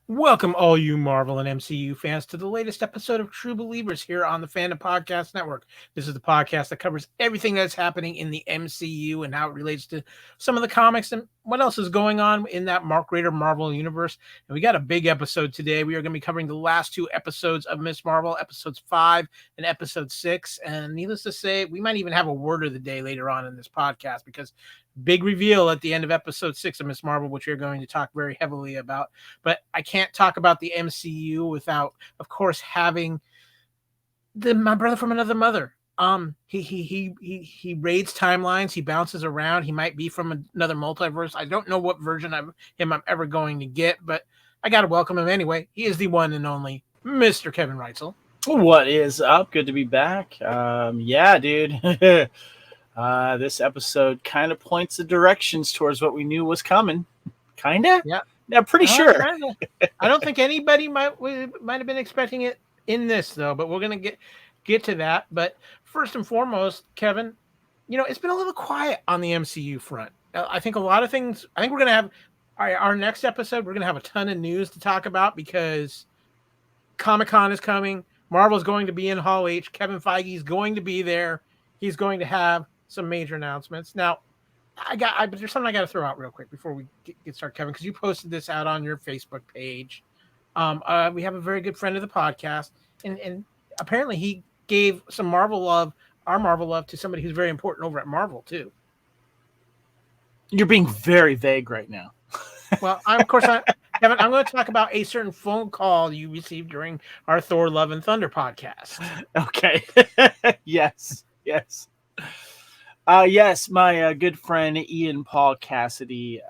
Welcome, all you Marvel and MCU fans, to the latest episode of True Believers here on the Fandom Podcast Network. This is the podcast that covers everything that's happening in the MCU and how it relates to some of the comics and what else is going on in that greater Marvel universe. And we got a big episode today. We are going to be covering the last two episodes of Miss Marvel, episodes 5 and episode 6. And needless to say, we might even have a word of the day later on in this podcast because big reveal at the end of episode 6 of Miss Marvel, which we're going to talk very heavily about. But I can't talk about the MCU without, of course, having my brother from another mother. He raids timelines. He bounces around. He might be from another multiverse. I don't know what version of him I'm ever going to get, but I got to welcome him anyway. He is the one and only Mr. Kevin Reitzel. What is up? Good to be back. Yeah, dude. This episode kind of points the directions towards what we knew was coming. Kinda? Yeah, pretty sure. I don't think anybody might have been expecting it in this though, but we're gonna get to that. But first and foremost, Kevin, it's been a little quiet on the MCU front. I think a lot of things. I think we're gonna have our next episode. We're gonna have a ton of news to talk about because Comic-Con is coming. Marvel's going to be in Hall H. Kevin Feige is going to be there. He's going to have some major announcements. Now, but there's something I got to throw out real quick before we get started, Kevin, because you posted this out on your Facebook page. We have a very good friend of the podcast, and apparently he gave some Marvel love, our Marvel love, to somebody who's very important over at Marvel too. You're being very vague right now. Well, Kevin, I'm going to talk about a certain phone call you received during our Thor Love and Thunder podcast. Okay. Yes. Yes, my good friend Ian Paul Cassidy.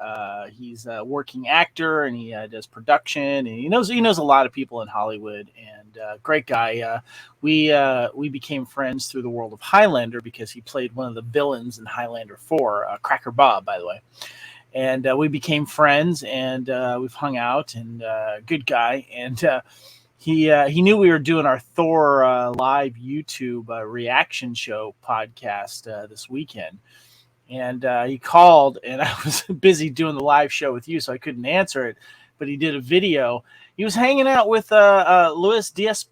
He's a working actor and he does production and he knows a lot of people in Hollywood and great guy. We became friends through the world of Highlander because he played one of the villains in Highlander 4, Cracker Bob, by the way. And we became friends and we've hung out and good guy. And he knew we were doing our Thor live YouTube reaction show podcast this weekend. And he called and I was busy doing the live show with you, so I couldn't answer it. But he did a video. He was hanging out with Luis Espedito.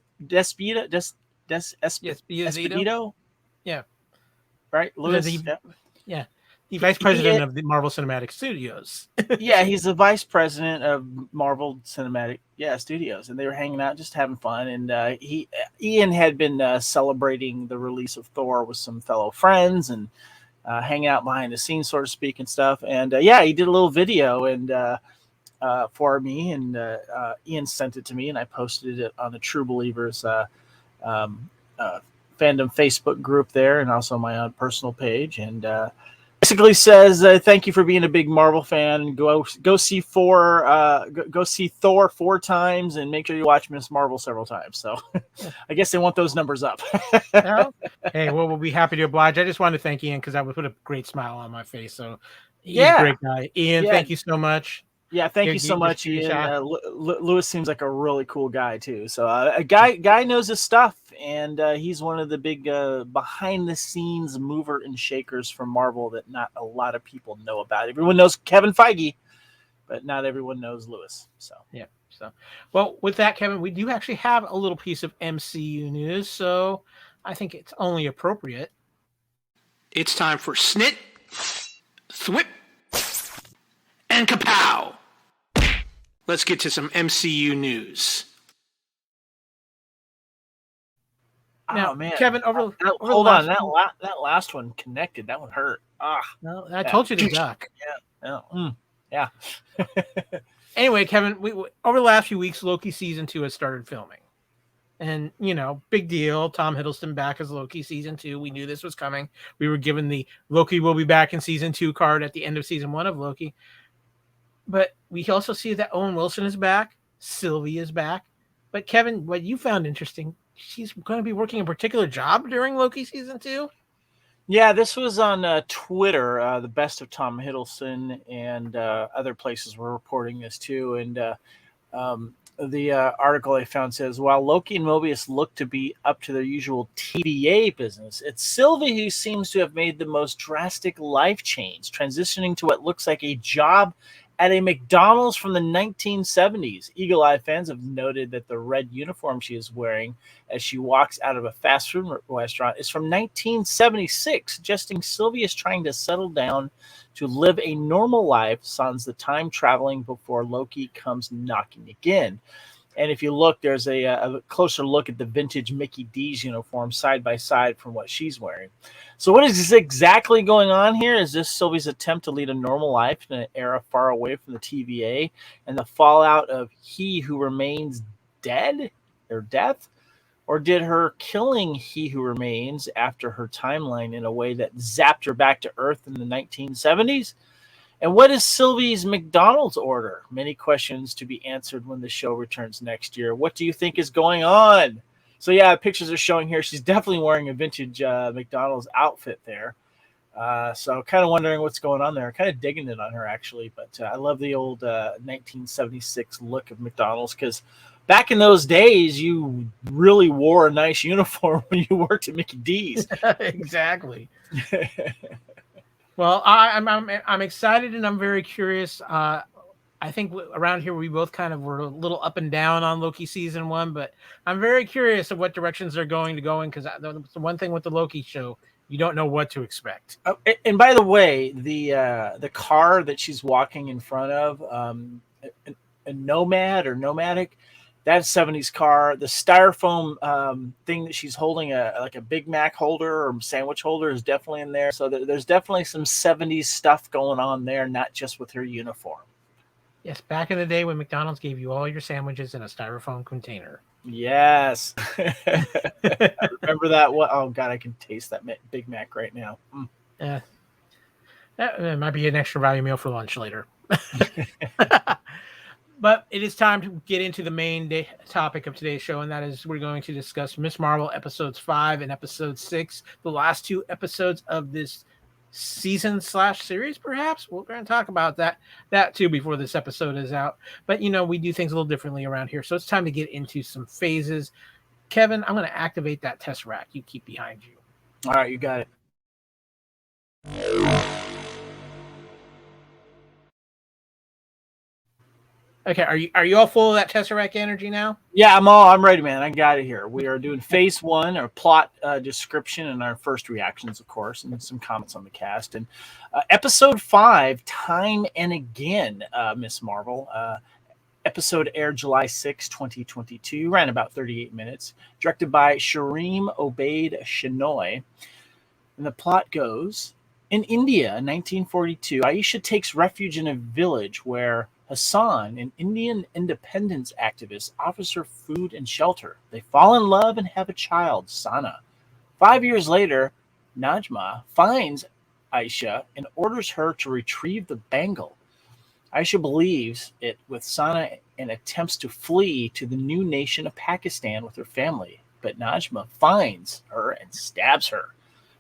Yeah. Right? Luis. Yeah. The vice president of the Marvel Cinematic Studios. Yeah, he's the vice president of Marvel Cinematic Studios, and they were hanging out, just having fun. And Ian had been celebrating the release of Thor with some fellow friends and hanging out behind the scenes, so to speak, and stuff. And he did a little video and for me, and Ian sent it to me, and I posted it on the True Believers Fandom Facebook group there, and also my own personal page. And basically says thank you for being a big Marvel fan. Go see go see Thor 4 times and make sure you watch Miss Marvel several times. So I guess they want those numbers up. Hey, well, we'll be happy to oblige. I just wanted to thank Ian because that would put a great smile on my face. So he's a great guy. Ian, thank you so much. Yeah, thank you so much, Ian. Lewis seems like a really cool guy too. So a guy knows his stuff, and he's one of the big behind-the-scenes mover and shakers from Marvel that not a lot of people know about. Everyone knows Kevin Feige, but not everyone knows Lewis. So yeah. So well, with that, Kevin, we do actually have a little piece of MCU news, so I think it's only appropriate. It's time for Snit, Thwip, and Kapow. Let's get to some MCU news. Now, man, Kevin, hold on. That last one connected. That one hurt. No, I told you to duck. Yeah. Anyway, Kevin, we over the last few weeks, Loki season 2 has started filming, and big deal. Tom Hiddleston back as Loki season 2. We knew this was coming. We were given the Loki will be back in season 2 card at the end of season 1 of Loki. But we also see that Owen Wilson is back. Sylvie is back. But Kevin, what you found interesting, she's going to be working a particular job during Loki season 2? Yeah, this was on Twitter. The Best of Tom Hiddleston and other places were reporting this too. And the article I found says, while Loki and Mobius look to be up to their usual TVA business, it's Sylvie who seems to have made the most drastic life change, transitioning to what looks like a job at a McDonald's from the 1970s. Eagle Eye fans have noted that the red uniform she is wearing as she walks out of a fast food restaurant is from 1976, suggesting Sylvie is trying to settle down to live a normal life sans the time traveling before Loki comes knocking again. And if you look, there's a closer look at the vintage Mickey D's uniform side by side from what she's wearing. So what is exactly going on here? Is this Sylvie's attempt to lead a normal life in an era far away from the TVA and the fallout of He Who Remains dead or death? Or did her killing He Who Remains after her timeline in a way that zapped her back to Earth in the 1970s? And what is Sylvie's McDonald's order? Many questions to be answered when the show returns next year. What do you think is going on? So yeah, pictures are showing here. She's definitely wearing a vintage McDonald's outfit there. So kind of wondering what's going on there. Kind of digging it on her, actually. But I love the old 1976 look of McDonald's, because back in those days, you really wore a nice uniform when you worked at Mickey D's. Exactly. Well, I'm excited and I'm very curious. I think around here we both kind of were a little up and down on Loki season 1, but I'm very curious of what directions they're going to go in, because the one thing with the Loki show, you don't know what to expect. Oh, and by the way, the car that she's walking in front of, a Nomad or Nomadic, that's 70s car. The styrofoam thing that she's holding, like a Big Mac holder or sandwich holder, is definitely in there. So there's definitely some 70s stuff going on there, not just with her uniform. Yes, back in the day when McDonald's gave you all your sandwiches in a styrofoam container. Yes. I remember that. Oh, God, I can taste that Big Mac right now. Yeah. That might be an extra value meal for lunch later. But it is time to get into the main topic of today's show, and that is we're going to discuss Ms. Marvel episodes 5 and episode 6, the last 2 episodes of this season/series, perhaps. We're going to talk about that too before this episode is out. But, we do things a little differently around here, so it's time to get into some phases. Kevin, I'm going to activate that Tesseract you keep behind you. All right, you got it. Okay, are you all full of that Tesseract energy now? Yeah, I'm ready, man. I got it here. We are doing phase 1, our plot description, and our first reactions, of course, and some comments on the cast. And episode 5, Time and Again, Miss Marvel. Episode aired July 6, 2022, ran about 38 minutes, directed by Shareem Obaid Shenoy. And the plot goes, in India, 1942, Aisha takes refuge in a village where Hassan, an Indian independence activist, offers her food and shelter. They fall in love and have a child, Sana. 5 years later, Najma finds Aisha and orders her to retrieve the bangle. Aisha believes it with Sana and attempts to flee to the new nation of Pakistan with her family, but Najma finds her and stabs her.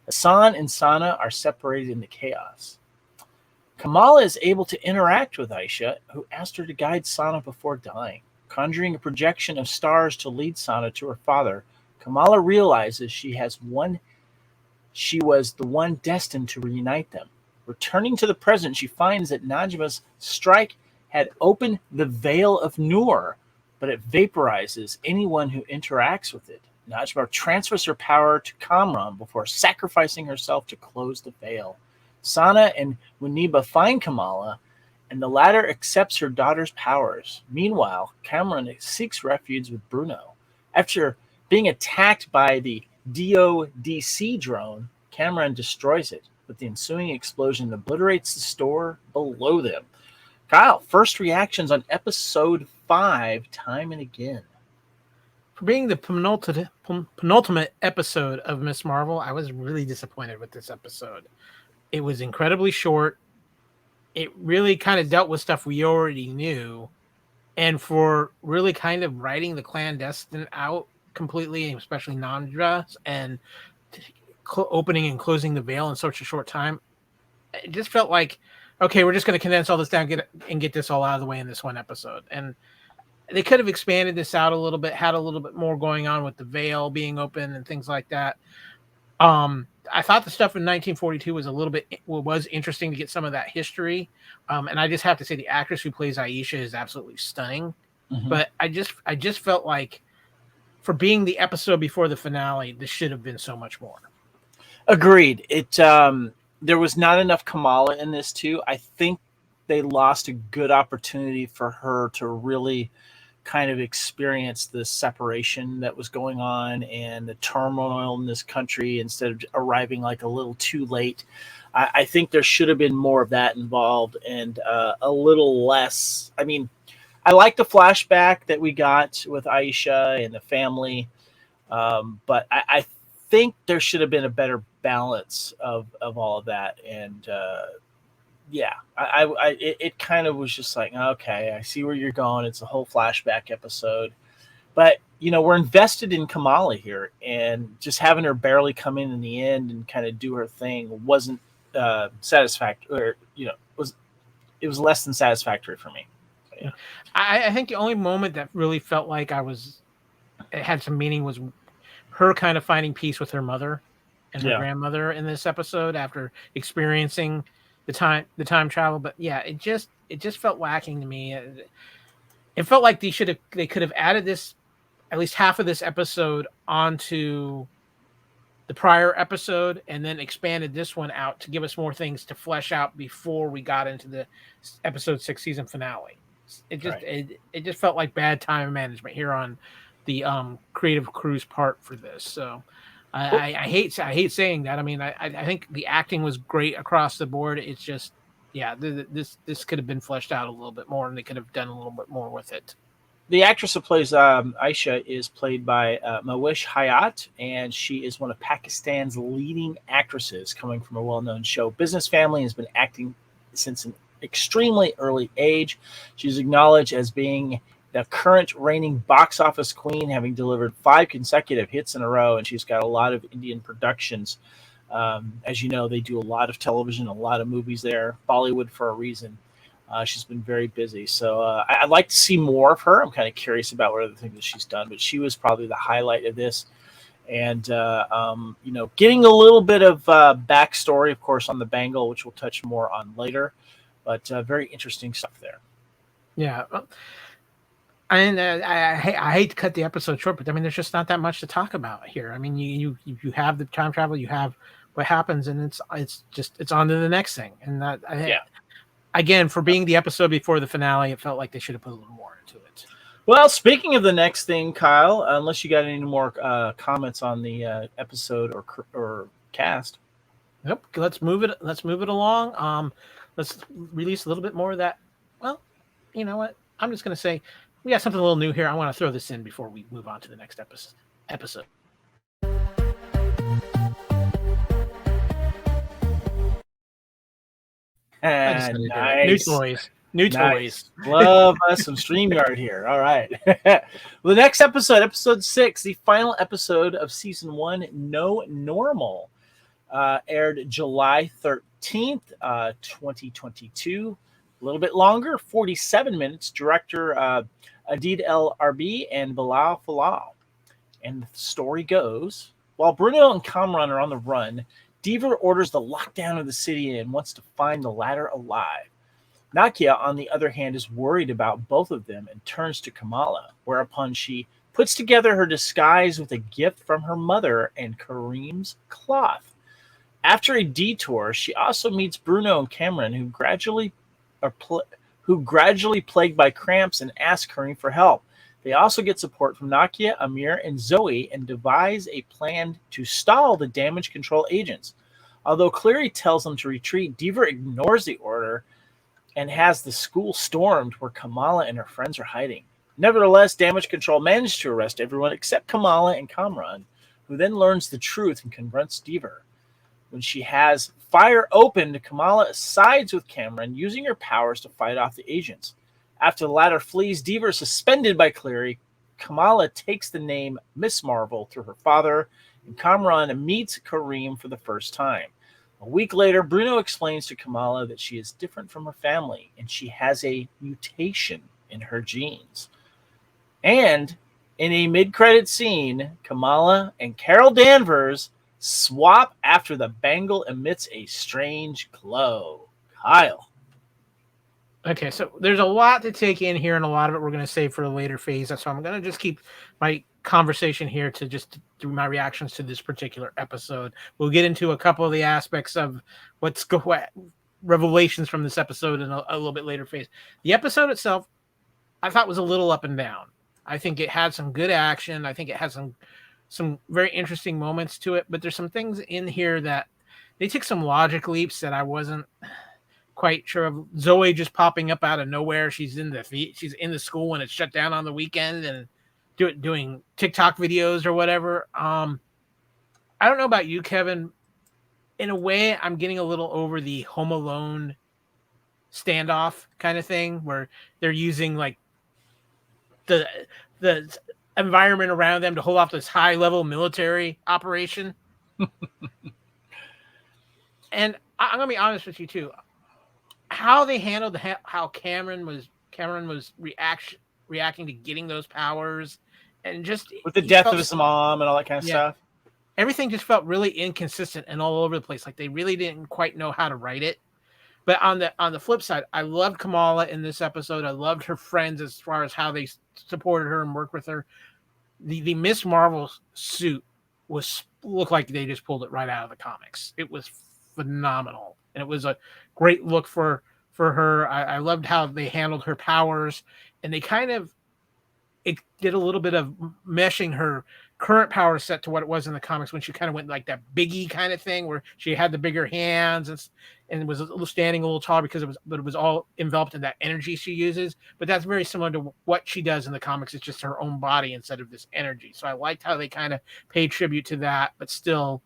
Hassan and Sana are separated in the chaos. Kamala is able to interact with Aisha, who asked her to guide Sana before dying. Conjuring a projection of stars to lead Sana to her father, Kamala realizes she was the one destined to reunite them. Returning to the present, she finds that Najma's strike had opened the Veil of Nur, but it vaporizes anyone who interacts with it. Najma transfers her power to Kamran before sacrificing herself to close the veil. Sana and Muniba find Kamala, and the latter accepts her daughter's powers. Meanwhile, Cameron seeks refuge with Bruno. After being attacked by the DODC drone, Cameron destroys it, but the ensuing explosion obliterates the store below them. Kyle, first reactions on episode 5, Time and Again. For being the penultimate episode of Ms. Marvel, I was really disappointed with this episode. It was incredibly short. It really kind of dealt with stuff we already knew. And for really kind of writing the clandestine out completely, especially Nandra's, and opening and closing the veil in such a short time, it just felt like, okay, we're just going to condense all this down and get this all out of the way in this one episode. And they could have expanded this out a little bit, had a little bit more going on with the veil being open and things like that. I thought the stuff in 1942 was interesting to get some of that history. And I just have to say the actress who plays Aisha is absolutely stunning. Mm-hmm. But I just felt like for being the episode before the finale, this should have been so much more. Agreed. There was not enough Kamala in this too. I think they lost a good opportunity for her to really kind of experience the separation that was going on and the turmoil in this country instead of arriving like a little too late. I think there should have been more of that involved and a little less. I mean, I like the flashback that we got with Aisha and the family, but I think there should have been a better balance of all of that. And it kind of was just like, okay, I see where you're going. It's a whole flashback episode, but we're invested in Kamala here, and just having her barely come in the end and kind of do her thing wasn't satisfactory, or it was less than satisfactory for me. So, yeah. I think the only moment that really felt like it had some meaning was her kind of finding peace with her mother and her grandmother in this episode after experiencing the time travel. But yeah, it just felt lacking to me. It felt like they could have added this, at least half of this episode, onto the prior episode and then expanded this one out to give us more things to flesh out before we got into the episode 6 season finale. It just felt like bad time management here on the creative crew's part for this. So I hate saying that. I mean, I think the acting was great across the board. It's just, this could have been fleshed out a little bit more, and they could have done a little bit more with it. The actress who plays Aisha is played by Mawish Hayat, and she is one of Pakistan's leading actresses, coming from a well-known show business family, and has been acting since an extremely early age. She's acknowledged as being the current reigning box office queen, having delivered 5 consecutive hits in a row, and she's got a lot of Indian productions. As you know, they do a lot of television, a lot of movies there, Bollywood for a reason. She's been very busy. So I'd like to see more of her. I'm kind of curious about what other things that she's done, but she was probably the highlight of this. And, getting a little bit of backstory, of course, on the Bengal, which we'll touch more on later, but very interesting stuff there. Yeah. And I hate to cut the episode short, but I mean, there's just not that much to talk about here. I mean, you have the time travel, you have what happens, and it's on to the next thing. And that, again, for being the episode before the finale, it felt like they should have put a little more into it. Well, speaking of the next thing, Kyle, unless you got any more comments on the episode or cast. Yep. Let's move it along. Let's release a little bit more of that. Well, you know what? I'm just going to say we got something a little new here. I want to throw this in before we move on to the next episode. Nice. New toys. Love us some StreamYard here. All right. Well, the next episode 6, the final episode of season 1, No Normal, aired July 13th, 2022. A little bit longer, 47 minutes. Director Adid El Arbi and Bilal Falal. And the story goes, while Bruno and Kamran are on the run, Deaver orders the lockdown of the city and wants to find the latter alive. Nakia, on the other hand, is worried about both of them and turns to Kamala, whereupon she puts together her disguise with a gift from her mother and Kareem's cloth. After a detour, she also meets Bruno and Cameron, who gradually plagued by cramps and ask Kareem for help. They also get support from Nakia, Amir, and Zoe and devise a plan to stall the damage control agents. Although Cleary tells them to retreat, Deaver ignores the order and has the school stormed where Kamala and her friends are hiding. Nevertheless, damage control managed to arrest everyone except Kamala and Kamran, who then learns the truth and confronts Deaver. When she has fire opened, Kamala sides with Cameron, using her powers to fight off the agents. After the latter flees, Deaver is suspended by Cleary. Kamala takes the name Miss Marvel through her father, and Kamran meets Kareem for the first time. A week later, Bruno explains to Kamala that she is different from her family, and she has a mutation in her genes. And in a mid-credit scene, Kamala and Carol Danvers Swap after the bangle emits a strange glow. Kyle. Okay, so there's a lot to take in here, and a lot of it we're going to save for a later phase. So I'm going to just keep my conversation here to just do my reactions to this particular episode. We'll get into a couple of the aspects of what revelations from this episode in a little bit later phase. The episode itself, I thought, was a little up and down. I think it had some good action. I think it had some very interesting moments to it, but there's some things in here that they took some logic leaps that I wasn't quite sure of. Zoe just popping up out of nowhere. She's in the school when it's shut down on the weekend and doing TikTok videos or whatever. I don't know about you, Kevin. In a way, I'm getting a little over the Home Alone standoff kind of thing where they're using like the environment around them to hold off this high level military operation. And I'm gonna be honest with you too. How they handled how Cameron was reacting to getting those powers, and just with the death of his mom and all that kind of stuff. Everything just felt really inconsistent and all over the place. Like they really didn't quite know how to write it. But on the flip side, I loved Kamala in this episode. I loved her friends as far as how they supported her and worked with her. The Miss Marvel suit looked like they just pulled it right out of the comics. It was phenomenal, and it was a great look for her. I loved how they handled her powers, and they it did a little bit of meshing her current power set to what it was in the comics when she kind of went like that Biggie kind of thing where she had the bigger hands and was standing a little taller because it was all enveloped in that energy she uses. But that's very similar to what she does in the comics. It's just her own body instead of this energy. So I liked how they kind of paid tribute to that, but still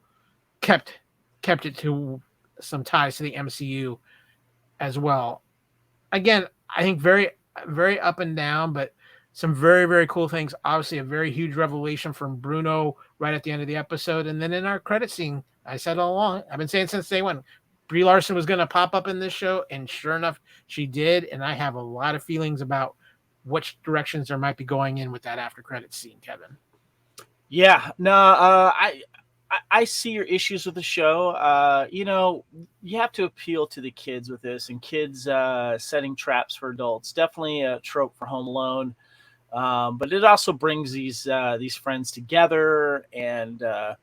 kept it to some ties to the MCU as well. Again, I think very, very up and down, but some very, very cool things. Obviously, a very huge revelation from Bruno right at the end of the episode. And then in our credit scene, I said all along, I've been saying since day one, Brie Larson was going to pop up in this show. And sure enough, she did. And I have a lot of feelings about which directions there might be going in with that after credit scene, Kevin. Yeah, no, I see your issues with the show. You have to appeal to the kids with this, and kids setting traps for adults. Definitely a trope for Home Alone. But it also brings these friends together, and the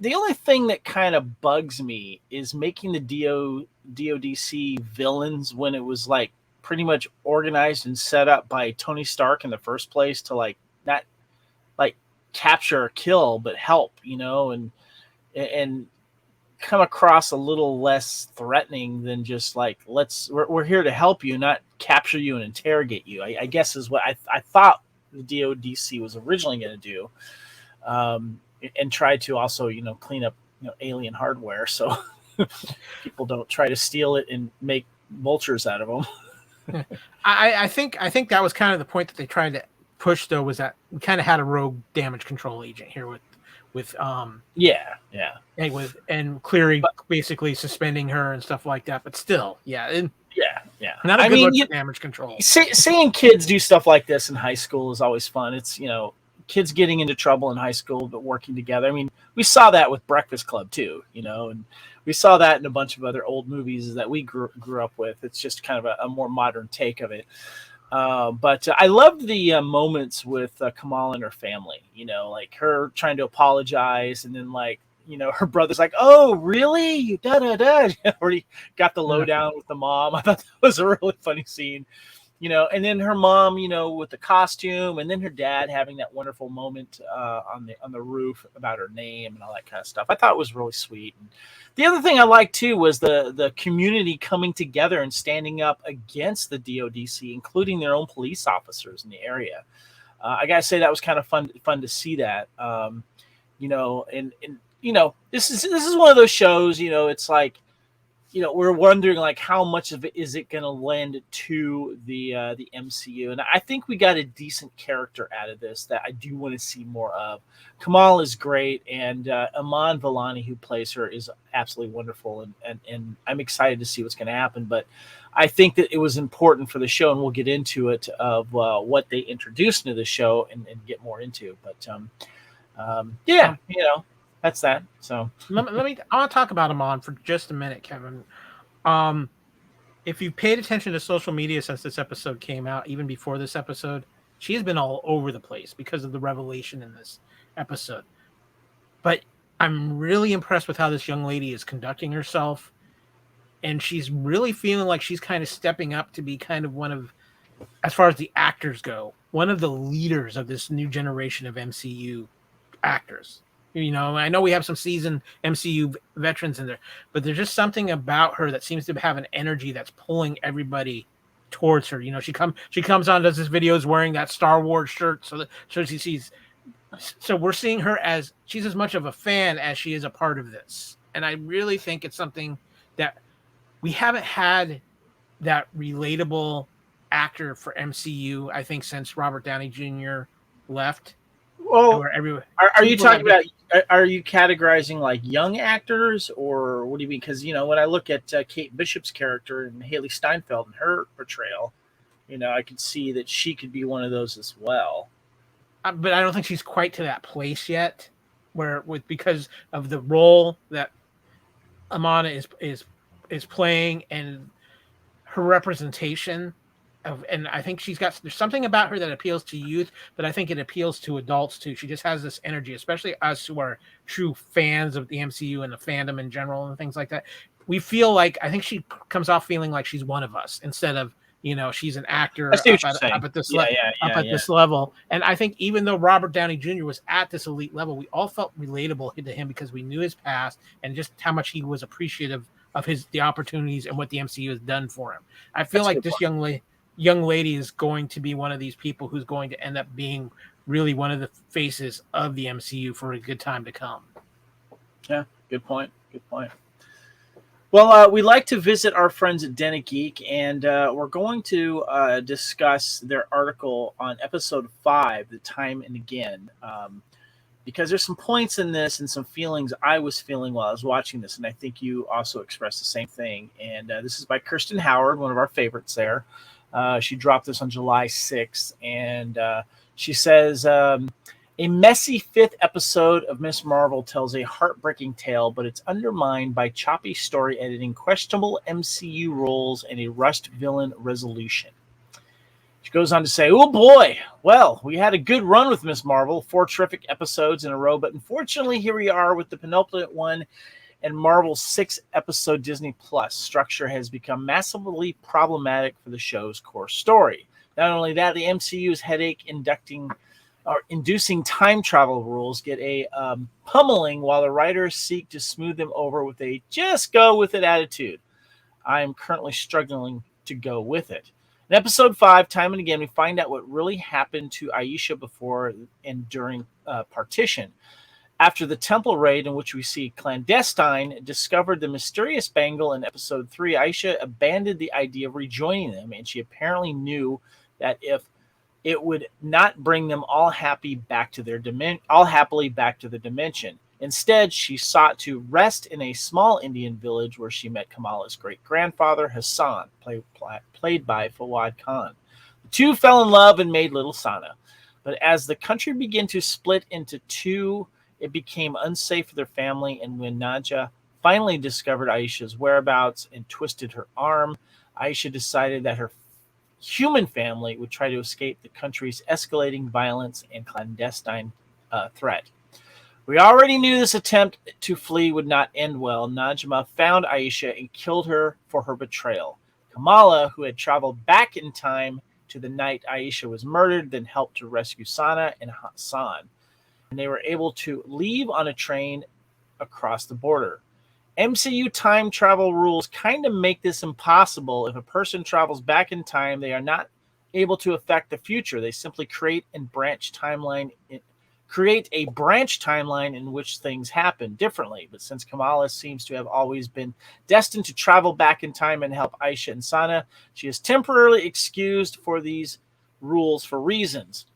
only thing that kind of bugs me is making the DODC villains when it was like pretty much organized and set up by Tony Stark in the first place to like not like capture or kill, but help, and come across a little less threatening than just like we're here to help you, not capture you and interrogate you. I guess is what I thought the DODC was originally going to do, and try to also clean up alien hardware so people don't try to steal it and make vultures out of them. I think that was kind of the point that they tried to push, though, was that we kind of had a rogue damage control agent here with and Cleary basically suspending her and stuff like that, but still, not a good look for damage control. Seeing kids do stuff like this in high school is always fun. It's kids getting into trouble in high school but working together. I mean, we saw that with Breakfast Club too, and we saw that in a bunch of other old movies that we grew up with. It's just kind of a more modern take of it. But I loved the moments with Kamala and her family, like her trying to apologize, and then her brother's like, "Oh, really? You already got the lowdown with the mom." I thought that was a really funny scene, and then her mom, with the costume, and then her dad having that wonderful moment on the roof about her name and all that kind of stuff. I thought it was really sweet. And the other thing I liked too was the community coming together and standing up against the DODC, including their own police officers in the area. I gotta say that was kind of fun to see that. This is one of those shows. It's like, we're wondering like how much of it is it going to lend to the MCU, and I think we got a decent character out of this that I do want to see more of. Kamal is great, and Iman Vellani, who plays her, is absolutely wonderful, and I'm excited to see what's going to happen. But I think that it was important for the show, and we'll get into it, of what they introduced into the show and get more into. But Yeah, that's that. So I want to talk about Amon for just a minute, Kevin. Um, if you've paid attention to social media since this episode came out, even before this episode, she has been all over the place because of the revelation in this episode. But I'm really impressed with how this young lady is conducting herself. And she's really feeling like she's kind of stepping up to be kind of one of, as far as the actors go, one of the leaders of this new generation of MCU actors. I know we have some seasoned MCU veterans in there, but there's just something about her that seems to have an energy that's pulling everybody towards her. She comes on, does this videos wearing that Star Wars shirt, so we're seeing her as she's as much of a fan as she is a part of this. And I really think it's something that we haven't had that relatable actor for MCU, I think, since Robert Downey Jr. left. well, Where everywhere, are you talking about? Are you categorizing like young actors, or what do you mean? Because when I look at Kate Bishop's character and Haley Steinfeld and her portrayal, I could see that she could be one of those as well. but I don't think she's quite to that place yet, because of the role that Amana is playing and her representation and I think there's something about her that appeals to youth, but I think it appeals to adults too. She just has this energy, especially us who are true fans of the MCU and the fandom in general and things like that. We feel like, I think she comes off feeling like she's one of us instead of, she's an actor up at this level. And I think even though Robert Downey Jr. was at this elite level, we all felt relatable to him because we knew his past and just how much he was appreciative of the opportunities and what the MCU has done for him. I feel like this young lady is going to be one of these people who's going to end up being really one of the faces of the MCU for a good time to come. Yeah, good point. Well, we like to visit our friends at Den of Geek, and we're going to discuss their article on episode 5, The Time and Again, because there's some points in this and some feelings I was feeling while I was watching this, and I think you also expressed the same thing. And this is by Kirsten Howard, one of our favorites there. She dropped this on July 6th, and she says, a messy 5th episode of Ms. Marvel tells a heartbreaking tale, but it's undermined by choppy story editing, questionable MCU roles, and a rushed villain resolution. She goes on to say, oh boy, well, we had a good run with Ms. Marvel, 4 terrific episodes in a row, but unfortunately here we are with the penultimate one, and Marvel's 6-episode Disney Plus structure has become massively problematic for the show's core story. Not only that, the MCU's inducing time travel rules get a pummeling while the writers seek to smooth them over with a just go with it attitude. I am currently struggling to go with it. In episode 5, time and again, we find out what really happened to Aisha before and during partition. After the temple raid, in which we see Clandestine discovered the mysterious bangle in episode 3, Aisha abandoned the idea of rejoining them, and she apparently knew that if it would not bring them all happily back to their dimension. Instead, she sought to rest in a small Indian village where she met Kamala's great-grandfather, Hassan, played by Fawad Khan. The two fell in love and made little Sana. But as the country began to split into two, it became unsafe for their family, and when Naja finally discovered Aisha's whereabouts and twisted her arm, Aisha decided that her human family would try to escape the country's escalating violence and clandestine threat. We already knew this attempt to flee would not end well. Najma found Aisha and killed her for her betrayal. Kamala, who had traveled back in time to the night Aisha was murdered, then helped to rescue Sana and Hassan. And they were able to leave on a train across the border. MCU time travel rules kind of make this impossible. If a person travels back in time, they are not able to affect the future. They simply create a branch timeline in which things happen differently. But since Kamala seems to have always been destined to travel back in time and help Aisha and Sana, she is temporarily excused for these rules for reasons.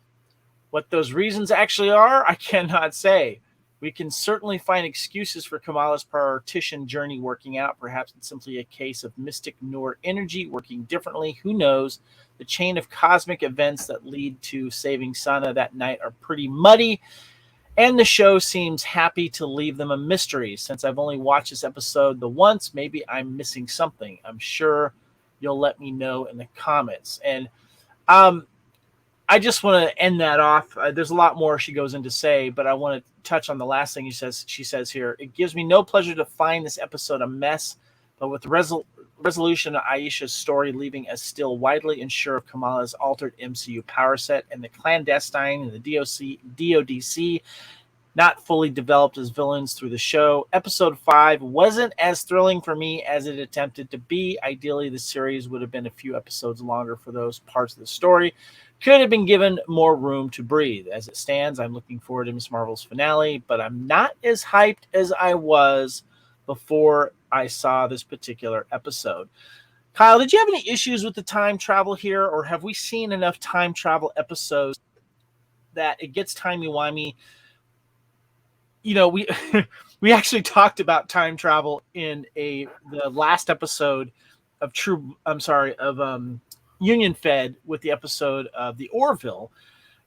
What those reasons actually are, I cannot say. We can certainly find excuses for Kamala's partition journey working out. Perhaps it's simply a case of mystic Noor energy working differently. Who knows? The chain of cosmic events that lead to saving Sana that night are pretty muddy, And the show seems happy to leave them a mystery. Since I've only watched this episode the once, maybe I'm missing something. I'm sure you'll let me know in the comments. And I just want to end that off. There's a lot more she goes in to say, but I want to touch on the last thing she says here. It gives me no pleasure to find this episode a mess, but with the resolution of Aisha's story leaving us still widely unsure of Kamala's altered MCU power set and the clandestine and the DODC not fully developed as villains through the show. Episode 5 wasn't as thrilling for me as it attempted to be. Ideally, the series would have been a few episodes longer for those parts of the story. Could have been given more room to breathe. As it stands, I'm looking forward to Ms. Marvel's finale, but I'm not as hyped as I was before I saw this particular episode. Kyle, did you have any issues with the time travel here, or have we seen enough time travel episodes that it gets timey-wimey? You know, we we actually talked about time travel in the last episode of Union Fed with the episode of the Orville,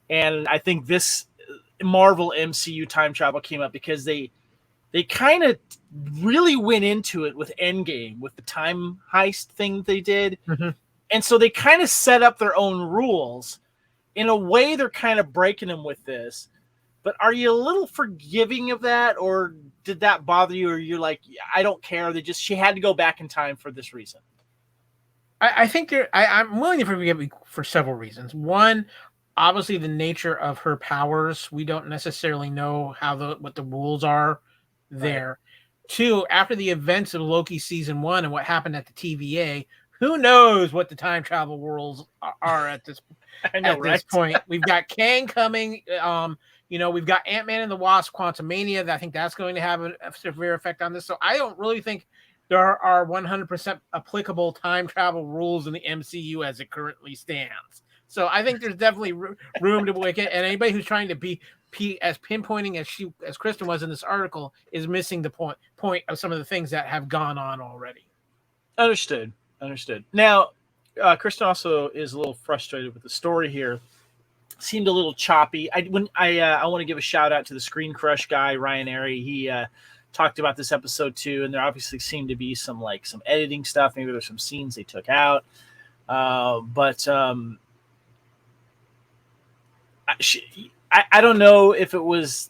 and I think this Marvel MCU time travel came up because they kind of really went into it with Endgame with the time heist thing they did, and so they kind of set up their own rules. In a way, they're kind of breaking them with this. But are you a little forgiving of that, or did that bother you, or you're like, I don't care? She had to go back in time for this reason. I think I'm willing to forgive you for several reasons. One, obviously the nature of her powers. We don't necessarily know what the rules are there. Right. Two, after the events of Loki season 1 and what happened at the TVA, who knows what the time travel rules are at this this point. We've got Kang coming. We've got Ant-Man and the Wasp, Quantumania. I think that's going to have a severe effect on this. So I don't really think there are 100% applicable time travel rules in the MCU as it currently stands. So I think there's definitely room to break it. And anybody who's trying to be as pinpointing as Kristen was in this article is missing the point of some of the things that have gone on already. Understood. Now, Kristen also is a little frustrated with the story here. Seemed a little choppy. I want to give a shout out to the Screen Crush guy, Ryan Airy. He talked about this episode too, and there obviously seemed to be some editing stuff. Maybe there's some scenes they took out, but I don't know if it was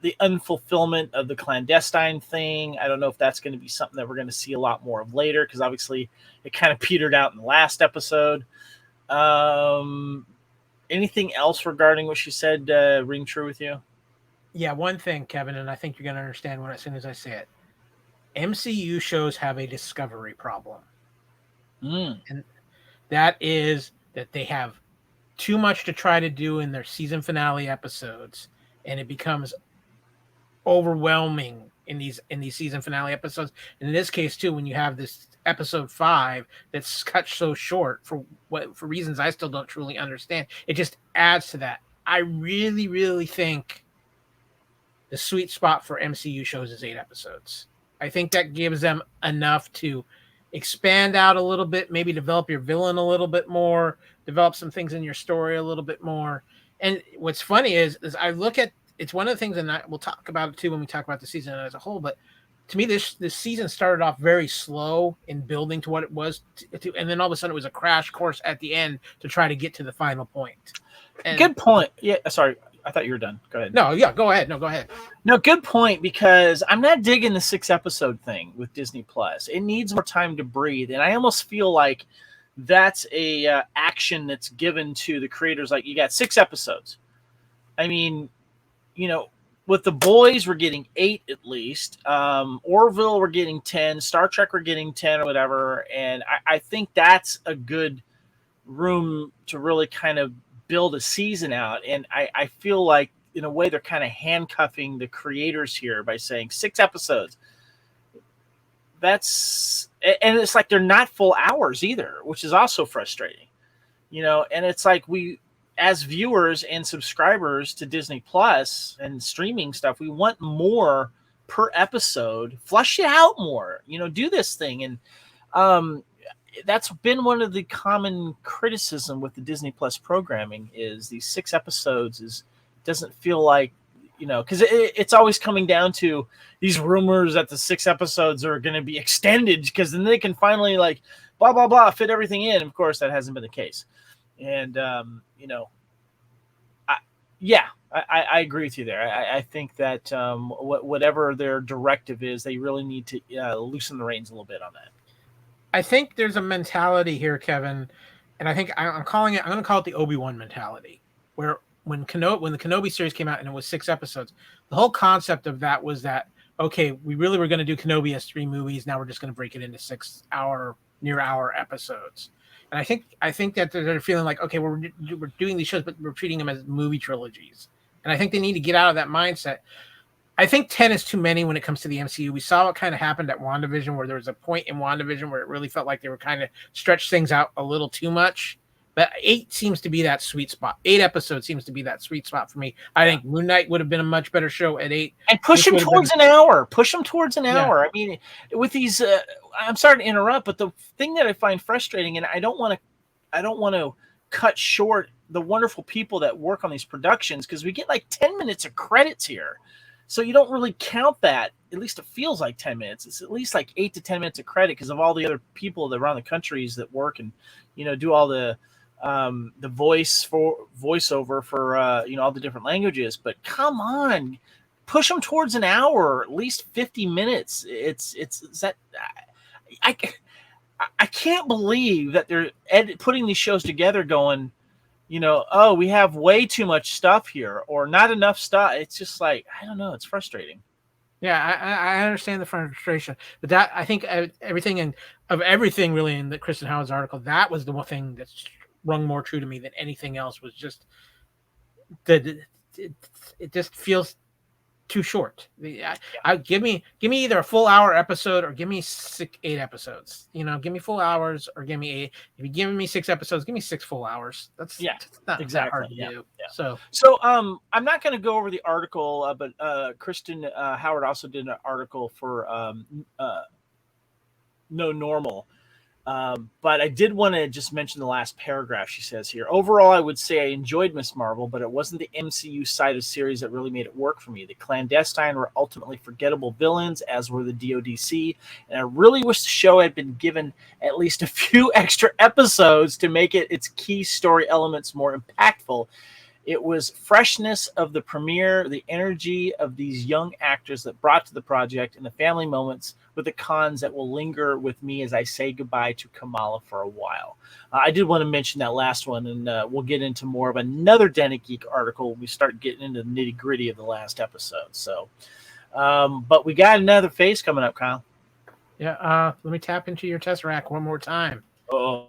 the unfulfillment of the clandestine thing. I don't know if that's going to be something that we're going to see a lot more of later, because obviously it kind of petered out in the last episode. Anything else regarding what she said ring true with you? Yeah, one thing, Kevin, and I think you're going to understand as soon as I say it. MCU shows have a discovery problem. And that is that they have too much to try to do in their season finale episodes, and it becomes overwhelming in these season finale episodes. And in this case too, when you have this episode 5 that's cut so short for reasons I still don't truly understand, it just adds to that. I really, really think the sweet spot for MCU shows is 8 episodes. I think that gives them enough to expand out a little bit, maybe develop your villain a little bit more, develop some things in your story a little bit more. And what's funny is I look at, it's one of the things, and we'll talk about it too when we talk about the season as a whole, but to me, this season started off very slow in building to what it was, and then all of a sudden it was a crash course at the end to try to get to the final point. And, good point. Yeah, sorry. I thought you were done. Go ahead. No, yeah, go ahead. No, go ahead. No, good point, because I'm not digging the 6-episode thing with Disney Plus. It needs more time to breathe, and I almost feel like that's a action that's given to the creators. Like, you got 6 episodes. I mean, with The Boys, we're getting 8 at least. Orville, we're getting 10. Star Trek, we're getting 10 or whatever. And I think that's a good room to really kind of build a season out. And I feel like, in a way, they're kind of handcuffing the creators here by saying 6 episodes. And it's like they're not full hours either, which is also frustrating. And it's like we, as viewers and subscribers to Disney Plus and streaming stuff, we want more per episode. Flush it out more, do this thing. And that's been one of the common criticism with the Disney Plus programming, is these 6 episodes doesn't feel like, because it's always coming down to these rumors that the 6 episodes are going to be extended because then they can finally like blah blah blah fit everything in. Of course, that hasn't been the case, and I agree with you there. I think that whatever their directive is, they really need to loosen the reins a little bit on that. I think there's a mentality here, Kevin, and I think I'm going to call it the Obi-Wan mentality, where when the Kenobi series came out and it was 6 episodes, the whole concept of that was that, okay, we really were going to do Kenobi as 3 movies. Now we're just going to break it into 6-hour, near-hour episodes. And I think that they're feeling like, okay, we're doing these shows, but we're treating them as movie trilogies. And I think they need to get out of that mindset. I think 10 is too many when it comes to the MCU. We saw what kind of happened at WandaVision, where there was a point in WandaVision where it really felt like they were kind of stretched things out a little too much. But 8 seems to be that sweet spot. 8 episodes seems to be that sweet spot for me. I think Moon Knight would have been a much better show at 8. And push them towards an hour. Push them towards an hour. I mean, with these, I'm sorry to interrupt, but the thing that I find frustrating, and I don't want to cut short the wonderful people that work on these productions, because we get like 10 minutes of credits here. So you don't really count that. At least it feels like 10 minutes. It's at least like 8 to 10 minutes of credit because of all the other people that around the countries that work and, do all the voiceover for, all the different languages. But come on, push them towards an hour, or at least 50 minutes. It's that I can't believe that they're putting these shows together going, oh, we have way too much stuff here or not enough stuff. It's just like, I don't know. It's frustrating. Yeah, I understand the frustration. But that, I think everything really in the Kristen Howard's article, that was the one thing that rung more true to me than anything else, was just that it just feels too short. Give me either a full hour episode or give me 8 episodes. Give me full hours or give me 8. If you're giving me 6 episodes, give me 6 full hours. That's not exactly hard to do. Yeah. So I'm not going to go over the article, but Kristen Howard also did an article for No Normal. But I did want to just mention the last paragraph. She says here, overall, I would say I enjoyed Miss Marvel, but it wasn't the MCU side of series that really made it work for me. The Clandestine were ultimately forgettable villains, as were the DODC, and I really wish the show had been given at least a few extra episodes to make its key story elements more impactful. It was freshness of the premiere, the energy of these young actors that brought to the project, and the family moments with the cons that will linger with me as I say goodbye to Kamala for a while. I did want to mention that last one, and we'll get into more of another Denic Geek article when we start getting into the nitty gritty of the last episode. So, but we got another phase coming up, Kyle. Yeah, let me tap into your Tesseract one more time. Oh.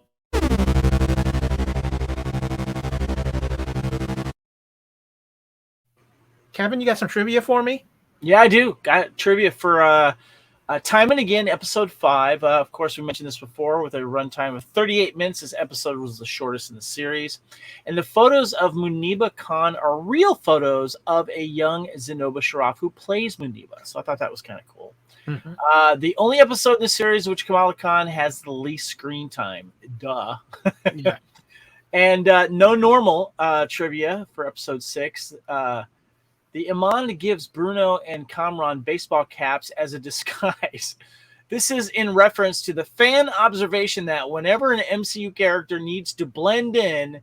Kevin, you got some trivia for me? Yeah, I do. Got trivia for Time and Again, episode 5. Of course, we mentioned this before with a runtime of 38 minutes. This episode was the shortest in the series. And the photos of Muniba Khan are real photos of a young Zenoba Sharaf who plays Muniba. So I thought that was kind of cool. Mm-hmm. The only episode in the series which Kamala Khan has the least screen time. Duh. Yeah. And No Normal trivia for episode 6. The Iman gives Bruno and Kamran baseball caps as a disguise. This is in reference to the fan observation that whenever an MCU character needs to blend in,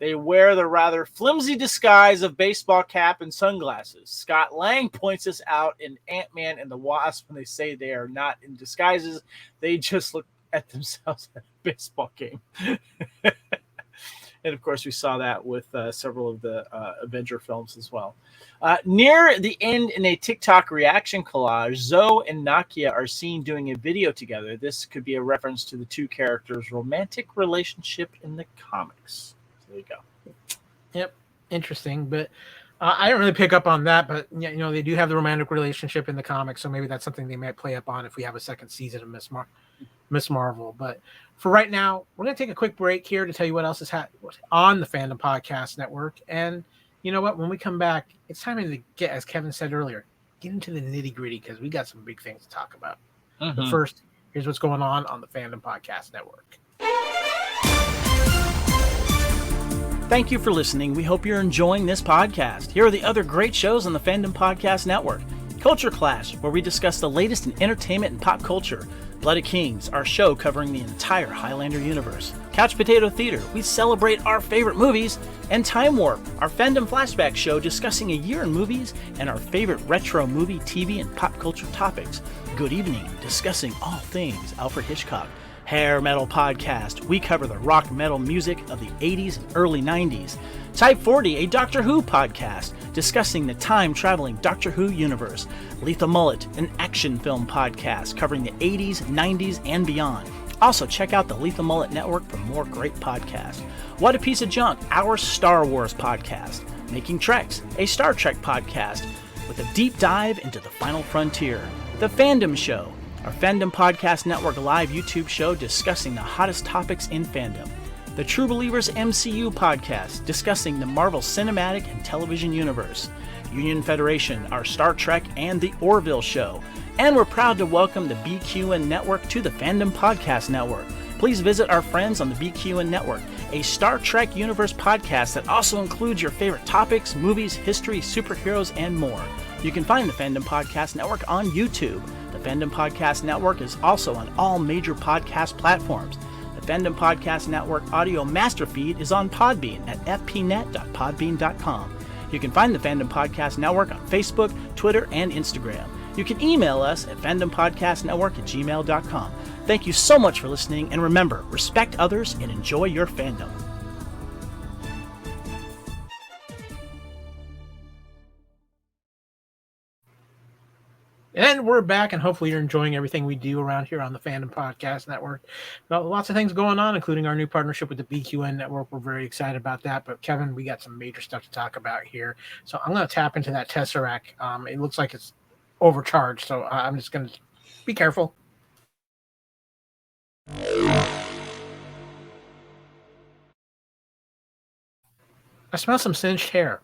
they wear the rather flimsy disguise of baseball cap and sunglasses. Scott Lang points this out in Ant-Man and the Wasp when they say they are not in disguises. They just look at themselves at a baseball game. And, of course, we saw that with several of the Avenger films as well. Near the end in a TikTok reaction collage, Zoe and Nakia are seen doing a video together. This could be a reference to the two characters' romantic relationship in the comics. So there you go. Yep, interesting. But I don't really pick up on that. But, they do have the romantic relationship in the comics, so maybe that's something they might play up on if we have a second season of Miss Marvel. But for right now, we're going to take a quick break here to tell you what else is on the Fandom Podcast Network. And you know what? When we come back, it's time to get, as Kevin said earlier, get into the nitty gritty because we got some big things to talk about. Mm-hmm. But first, here's what's going on the Fandom Podcast Network. Thank you for listening. We hope you're enjoying this podcast. Here are the other great shows on the Fandom Podcast Network. Culture Clash, where we discuss the latest in entertainment and pop culture. Blooded Kings, our show covering the entire Highlander universe. Couch Potato Theater, we celebrate our favorite movies. And Time Warp, our Fandom flashback show discussing a year in movies and our favorite retro movie, TV, and pop culture topics. Good Evening, discussing all things Alfred Hitchcock. Hair Metal Podcast, we cover the rock metal music of the 80s and early 90s. Type 40, a Doctor Who podcast, discussing the time-traveling Doctor Who universe. Lethal Mullet, an action film podcast covering the 80s, 90s, and beyond. Also, check out the Lethal Mullet Network for more great podcasts. What a Piece of Junk, our Star Wars podcast. Making Treks, a Star Trek podcast with a deep dive into the final frontier. The Fandom Show, our Fandom Podcast Network live YouTube show discussing the hottest topics in fandom. The True Believers MCU podcast, discussing the Marvel Cinematic and Television Universe. Union Federation, our Star Trek and the Orville Show. And we're proud to welcome the BQN Network to the Fandom Podcast Network. Please visit our friends on the BQN Network, a Star Trek Universe podcast that also includes your favorite topics, movies, history, superheroes, and more. You can find the Fandom Podcast Network on YouTube. The Fandom Podcast Network is also on all major podcast platforms. The Fandom Podcast Network audio master feed is on Podbean at fpnet.podbean.com. You can find the Fandom Podcast Network on Facebook, Twitter, and Instagram. You can email us at fandompodcastnetwork@gmail.com. Thank you so much for listening, and remember, respect others and enjoy your fandom. And we're back, and hopefully you're enjoying everything we do around here on the Fandom Podcast Network. Got lots of things going on, including our new partnership with the BQN Network. We're very excited about that. But, Kevin, we got some major stuff to talk about here. So I'm going to tap into that Tesseract. It looks like it's overcharged, so I'm just going to be careful. I smell some singed hair.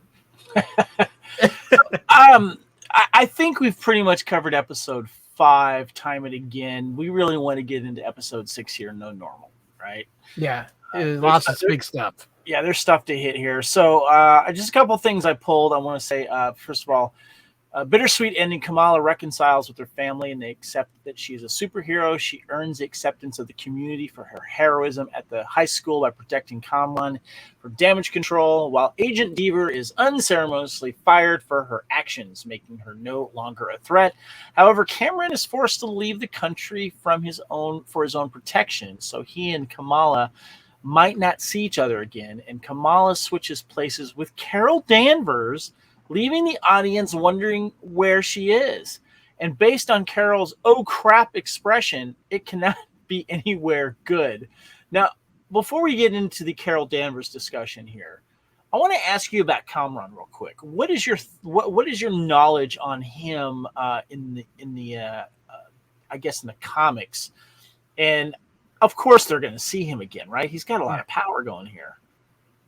I think we've pretty much covered episode 5, time and again. We really want to get into episode 6 here, No Normal, right? Yeah, lots of big stuff. Yeah, there's stuff to hit here. So just a couple of things I pulled. I want to say, first of all, Bittersweet Ending, Kamala reconciles with her family and they accept that she's a superhero. She earns the acceptance of the community for her heroism at the high school by protecting Kamran from damage control, while Agent Deaver is unceremoniously fired for her actions, making her no longer a threat. However, Cameron is forced to leave the country for his own protection, so he and Kamala might not see each other again, and Kamala switches places with Carol Danvers, leaving the audience wondering where she is. And based on Carol's "oh crap" expression, it cannot be anywhere good. Now, before we get into the Carol Danvers discussion here, I want to ask you about Kamran real quick. What is your knowledge on him in the comics? And of course, they're going to see him again, right? He's got a lot of power going here.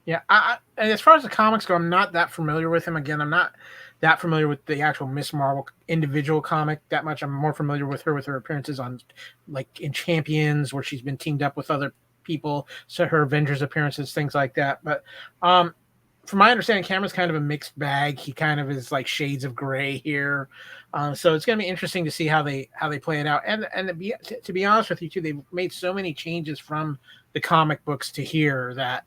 Yeah, and as far as the comics go, I'm not that familiar with him. Again, I'm not that familiar with the actual Miss Marvel individual comic that much. I'm more familiar with her appearances on, like, in Champions, where she's been teamed up with other people, so her Avengers appearances, things like that. But from my understanding, Cameron's kind of a mixed bag. He kind of is like shades of gray here. So it's going to be interesting to see how they play it out. And to be honest with you, too, they've made so many changes from the comic books to here that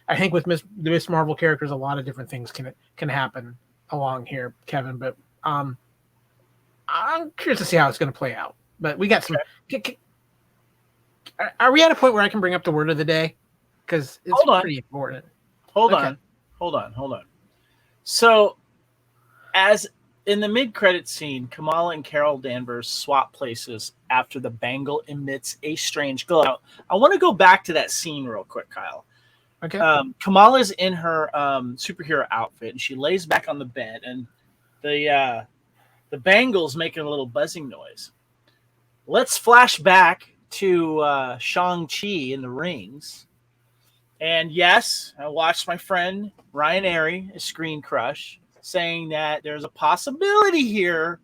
I think with the Miss Marvel characters, a lot of different things can happen along here, Kevin. But I'm curious to see how it's going to play out. But we got some. Are we at a point where I can bring up the word of the day? Because it's pretty important. Hold on. So, as in the mid-credit scene, Kamala and Carol Danvers swap places after the bangle emits a strange glow. Now, I want to go back to that scene real quick, Kyle. Okay. Kamala's in her superhero outfit, and she lays back on the bed, and the bangle's making a little buzzing noise. Let's flash back to Shang-Chi in the rings. And yes, I watched my friend Ryan Airy, a Screen Crush, saying that there's a possibility here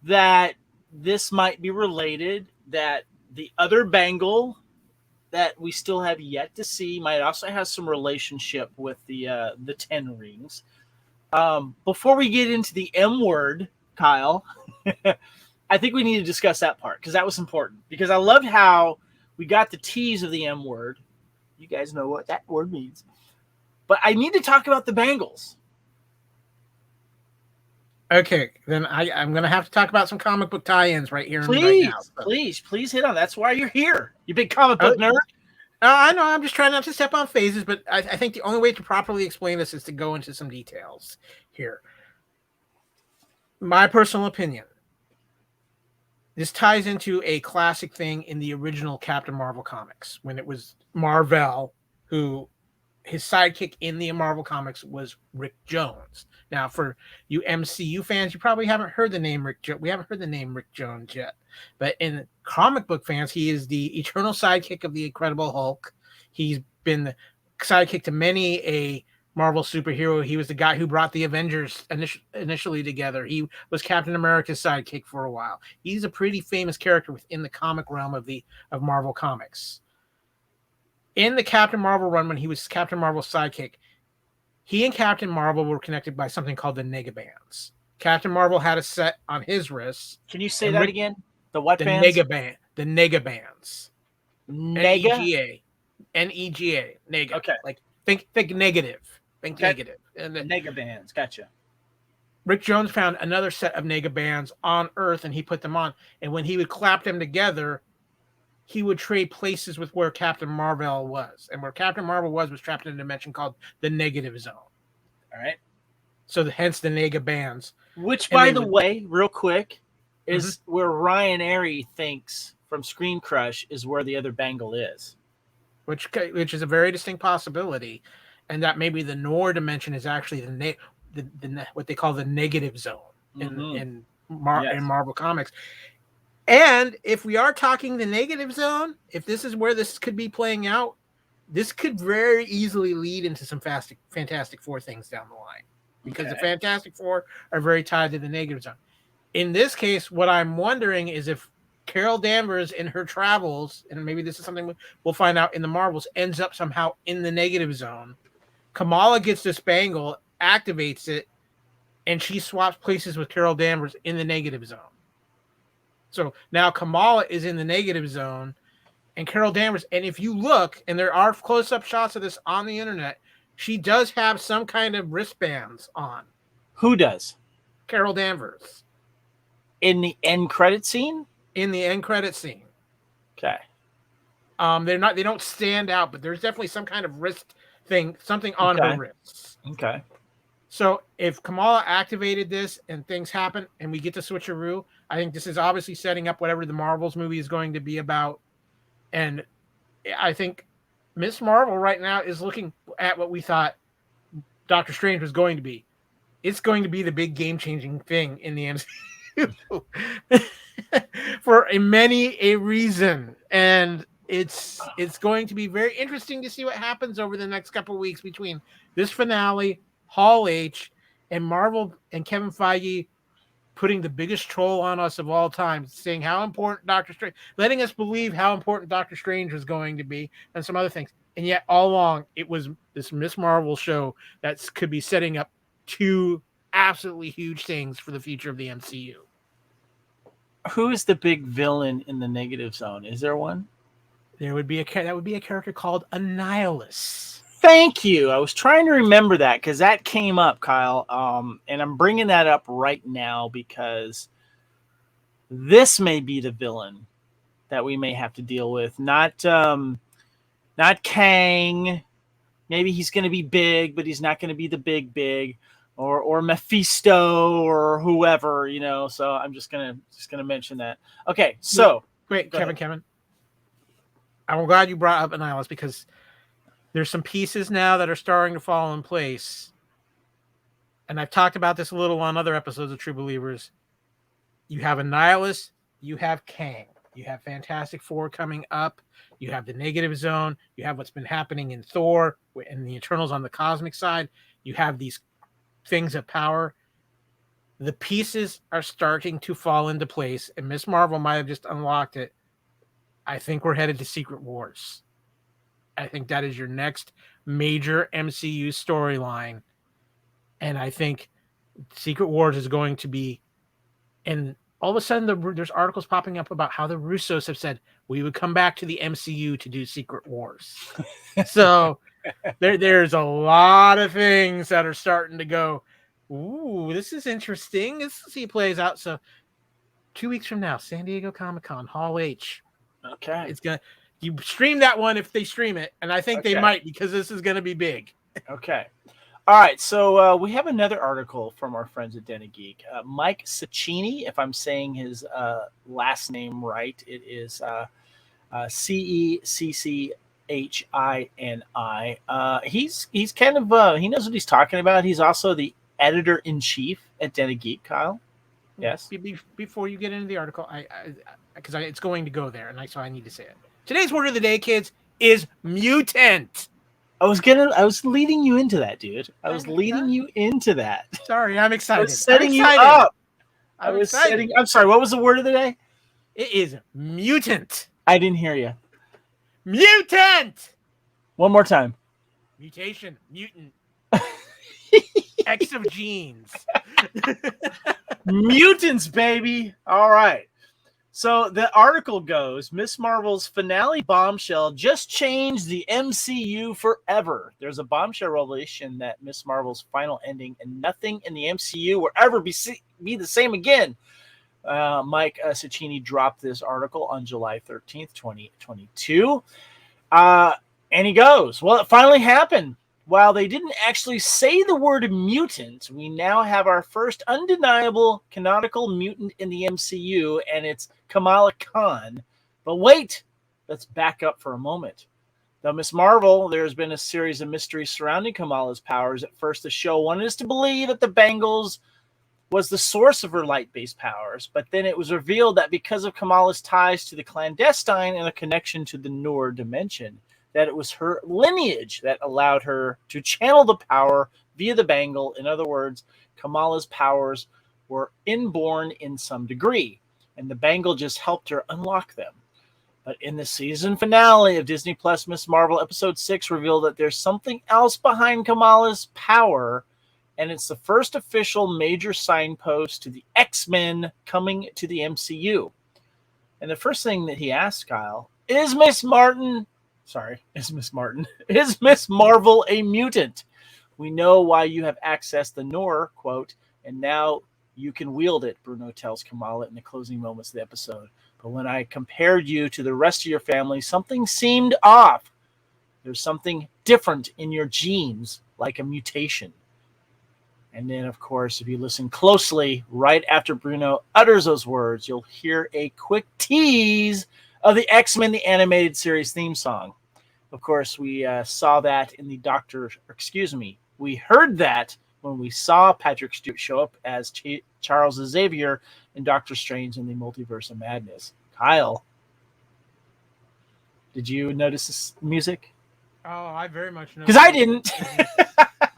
that this might be related, that the other bangle that we still have yet to see. Might also have some relationship with the Ten Rings. Before we get into the M word, Kyle, I think we need to discuss that part because that was important. Because I loved how we got the tease of the M word. You guys know what that word means. But I need to talk about the Bengals. Okay, then I'm going to have to talk about some comic book tie-ins right here and right now. Please, please hit on. That's why you're here. You big comic book nerd. I know. I'm just trying not to step on phases, but I think the only way to properly explain this is to go into some details here. My personal opinion. This ties into a classic thing in the original Captain Marvel comics when it was Marvel who his sidekick in the Marvel comics was Rick Jones. Now, for you MCU fans, you probably haven't heard the name Rick Jones. We haven't heard the name Rick Jones yet. But in comic book fans, he is the eternal sidekick of the Incredible Hulk. He's been the sidekick to many a Marvel superhero. He was the guy who brought the Avengers initially together. He was Captain America's sidekick for a while. He's a pretty famous character within the comic realm of Marvel Comics. In the Captain Marvel run, when he was Captain Marvel's sidekick, he and Captain Marvel were connected by something called the Negabands. Captain Marvel had a set on his wrists. Can you say that again? The what the bands? Negaband. The Negabands. Nega? N-E-G-A. N-E-G-A. Nega. Okay. Like, think negative. Think Okay. negative. And Negabands. Gotcha. Rick Jones found another set of Negabands on Earth, and he put them on. And when he would clap them together, he would trade places with where Captain Marvel was. And where Captain Marvel was trapped in a dimension called the Negative Zone. All right. So hence the Negabands. Which, by the way, real quick, is where Ryan Airy thinks from Screen Crush is where the other Bengal is. Which is a very distinct possibility. And that maybe the Noor dimension is actually the what they call the Negative Zone in Marvel Comics. And if we are talking the Negative Zone, if this is where this could be playing out, this could very easily lead into some Fantastic Four things down the line. Because the Fantastic Four are very tied to the Negative Zone. In this case, what I'm wondering is if Carol Danvers in her travels, and maybe this is something we'll find out in the Marvels, ends up somehow in the Negative Zone. Kamala gets this bangle, activates it, and she swaps places with Carol Danvers in the Negative Zone. So now Kamala is in the Negative Zone, and Carol Danvers. And if you look, and there are close-up shots of this on the internet, she does have some kind of wristbands on. Who does? Carol Danvers. In the end credit scene? In the end credit scene. Okay. They don't stand out, but there's definitely some kind of wrist thing, something on her wrists. Okay. So if Kamala activated this and things happen and we get to switcheroo, I think this is obviously setting up whatever the Marvels movie is going to be about. And I think Miss Marvel right now is looking at what we thought Doctor Strange was going to be. It's going to be the big game-changing thing in the MCU for many a reason. And it's going to be very interesting to see what happens over the next couple of weeks between this finale, Hall H, and Marvel and Kevin Feige putting the biggest troll on us of all time, saying how important Doctor Strange, letting us believe how important Doctor Strange was going to be, and some other things. And yet, all along, it was this Miss Marvel show that could be setting up two absolutely huge things for the future of the MCU. Who is the big villain in the Negative Zone? Is there one? That would be a character called Annihilus. Thank you. I was trying to remember that because that came up, Kyle. And I'm bringing that up right now because this may be the villain that we may have to deal with. Not Kang. Maybe he's going to be big, but he's not going to be the big. Or Mephisto or whoever, you know. So I'm just gonna mention that. Okay, so wait, Kevin. I'm glad you brought up Annihilus because there's some pieces now that are starting to fall in place. And I've talked about this a little on other episodes of True Believers. You have Annihilus, you have Kang, you have Fantastic Four coming up, you have the Negative Zone, you have what's been happening in Thor and the Eternals on the cosmic side, you have these things of power. The pieces are starting to fall into place, and Miss Marvel might have just unlocked it. I think we're headed to Secret Wars. I think that is your next major MCU storyline. And I think Secret Wars is going to be, and all of a sudden there's articles popping up about how the Russos have said we would come back to the MCU to do Secret Wars. So there's a lot of things that are starting to go, ooh, this is interesting. Let's see it plays out. So 2 weeks from now, San Diego Comic-Con, Hall H. Okay. It's gonna, you stream that one if they stream it, and I think they might, because this is gonna be big. Okay. All right, so we have another article from our friends at Den of Geek. Mike Cecchini, if I'm saying his last name right, it is Ceccchini. He's kind of he knows what he's talking about. He's also the editor-in-chief at Den of Geek, Kyle. Yes. Before you get into the article, because it's going to go there, and so I need to say it. Today's word of the day, kids, is mutant. I was leading you into that, dude. I was leading you into that. Sorry, I'm excited. I was setting you up. I'm excited. I'm sorry, what was the word of the day? It is mutant. I didn't hear you. Mutant. One more time. Mutation. Mutant. X of genes. Mutants, baby. All right. So the article goes, Miss Marvel's finale bombshell just changed the MCU forever. There's a bombshell revelation that Miss Marvel's final ending and nothing in the MCU will ever be the same again. Mike Cecchini dropped this article on July 13th, 2022. And he goes, well, it finally happened. While they didn't actually say the word mutant, we now have our first undeniable canonical mutant in the MCU, and it's Kamala Khan. But wait, let's back up for a moment. Though Miss Marvel, there's been a series of mysteries surrounding Kamala's powers. At first, the show wanted us to believe that the bangles was the source of her light-based powers, but then it was revealed that because of Kamala's ties to the clandestine and a connection to the Noor dimension, that it was her lineage that allowed her to channel the power via the bangle. In other words, Kamala's powers were inborn in some degree, and the bangle just helped her unlock them. But in the season finale of Disney Plus, Miss Marvel Episode 6 revealed that there's something else behind Kamala's power, and it's the first official major signpost to the X-Men coming to the MCU. And the first thing that he asked, Kyle, is Miss Marvel a mutant? We know why you have accessed the Noor, quote, and now you can wield it, Bruno tells Kamala in the closing moments of the episode. But when I compared you to the rest of your family, something seemed off. There's something different in your genes, like a mutation. And then, of course, if you listen closely, right after Bruno utters those words, you'll hear a quick tease of the X-Men, the animated series theme song. Of course, we saw that in we heard that when we saw Patrick Stewart show up as Charles Xavier in Doctor Strange in the Multiverse of Madness. Kyle, did you notice this music? Oh, I very much noticed. Because I didn't.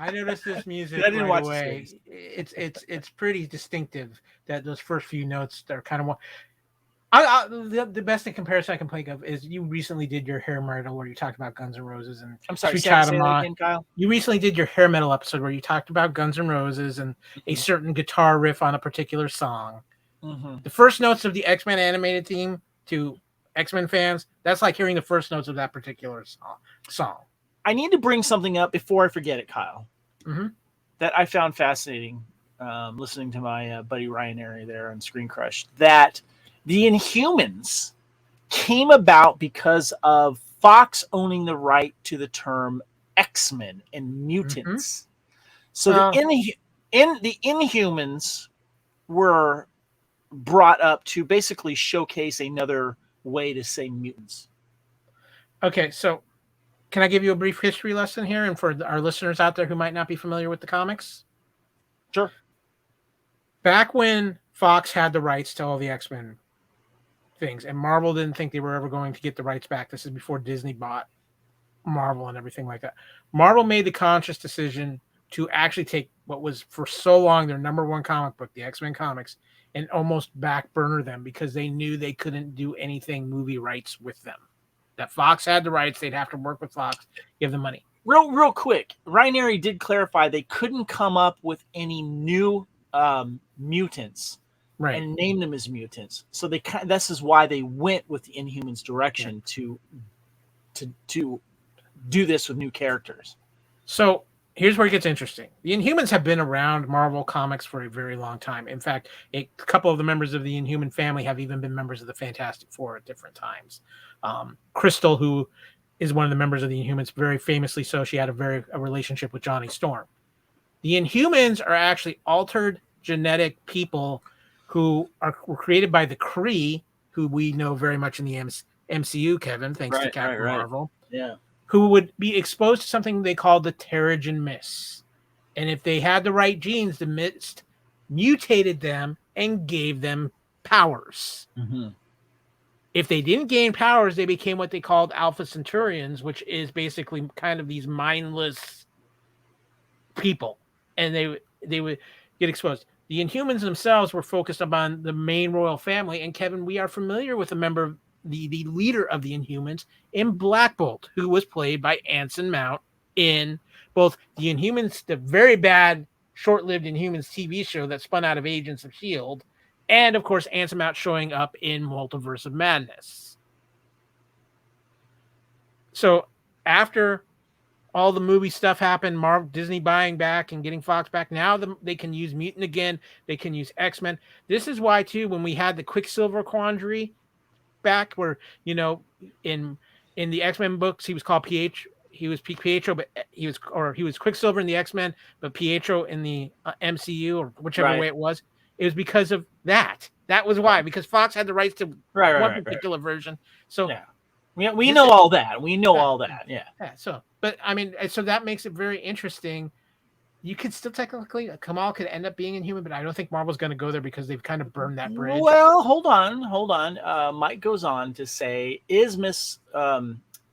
I noticed this music I didn't right watch away. It's pretty distinctive. That those first few notes, they're kind of. The best comparison I can think of is you recently did your hair metal where you talked about Guns N' Roses and I'm sorry, say that again, Kyle. You recently did your hair metal episode where you talked about Guns N' Roses and a certain guitar riff on a particular song. Mm-hmm. The first notes of the X-Men animated theme to X-Men fans, that's like hearing the first notes of that particular song. I need to bring something up before I forget it, Kyle, that I found fascinating listening to my buddy Ryan Airy there on Screen Crush, that the Inhumans came about because of Fox owning the right to the term X-Men and mutants. So the Inhumans were brought up to basically showcase another way to say mutants. Okay, so can I give you a brief history lesson here, and for our listeners out there who might not be familiar with the comics? Sure. Back when Fox had the rights to all the X-Men things, and Marvel didn't think they were ever going to get the rights back. This is before Disney bought Marvel and everything like that. Marvel made the conscious decision to actually take what was for so long their number one comic book, the X-Men comics, and almost back burner them because they knew they couldn't do anything movie rights with them. that Fox had the rights. They'd have to work with Fox, give them money. Real quick, Ranieri did clarify they couldn't come up with any new mutants Right. and name them as mutants. So this is why they went with the Inhumans direction to do this with new characters. So here's where it gets interesting. The Inhumans have been around Marvel Comics for a very long time. In fact, a couple of the members of the Inhuman family have even been members of the Fantastic Four at different times. Crystal, who is one of the members of the Inhumans, very famously so, she had a relationship with Johnny Storm. The Inhumans are actually altered genetic people who were created by the Kree, who we know very much in the MCU, Kevin, thanks to Captain Marvel. Yeah. Who would be exposed to something they call the Terrigen Mist. And if they had the right genes, the mist mutated them and gave them powers. Mm-hmm. If they didn't gain powers, they became what they called Alpha Centaurians, which is basically kind of these mindless people. And they would get exposed. The Inhumans themselves were focused upon the main royal family. And Kevin, we are familiar with a member of the leader of the Inhumans in Black Bolt, who was played by Anson Mount in both the Inhumans, the very bad, short-lived Inhumans TV show that spun out of Agents of S.H.I.E.L.D., and, of course, Anson Mount showing up in Multiverse of Madness. So after all the movie stuff happened, Disney buying back and getting Fox back, now they can use Mutant again. They can use X-Men. This is why, too, when we had the Quicksilver quandary back, where, you know, in the X-Men books he was called he was Pietro, but he was Quicksilver in the X-Men, but Pietro in the MCU, or whichever way it was because of that. That was why, because Fox had the rights to one particular version. So yeah, we know all that. We know all that. Yeah. So, but I mean, so that makes it very interesting. You could still technically, Kamal could end up being Inhuman, but I don't think Marvel's going to go there because they've kind of burned that bridge. Well, hold on. Mike goes on to say,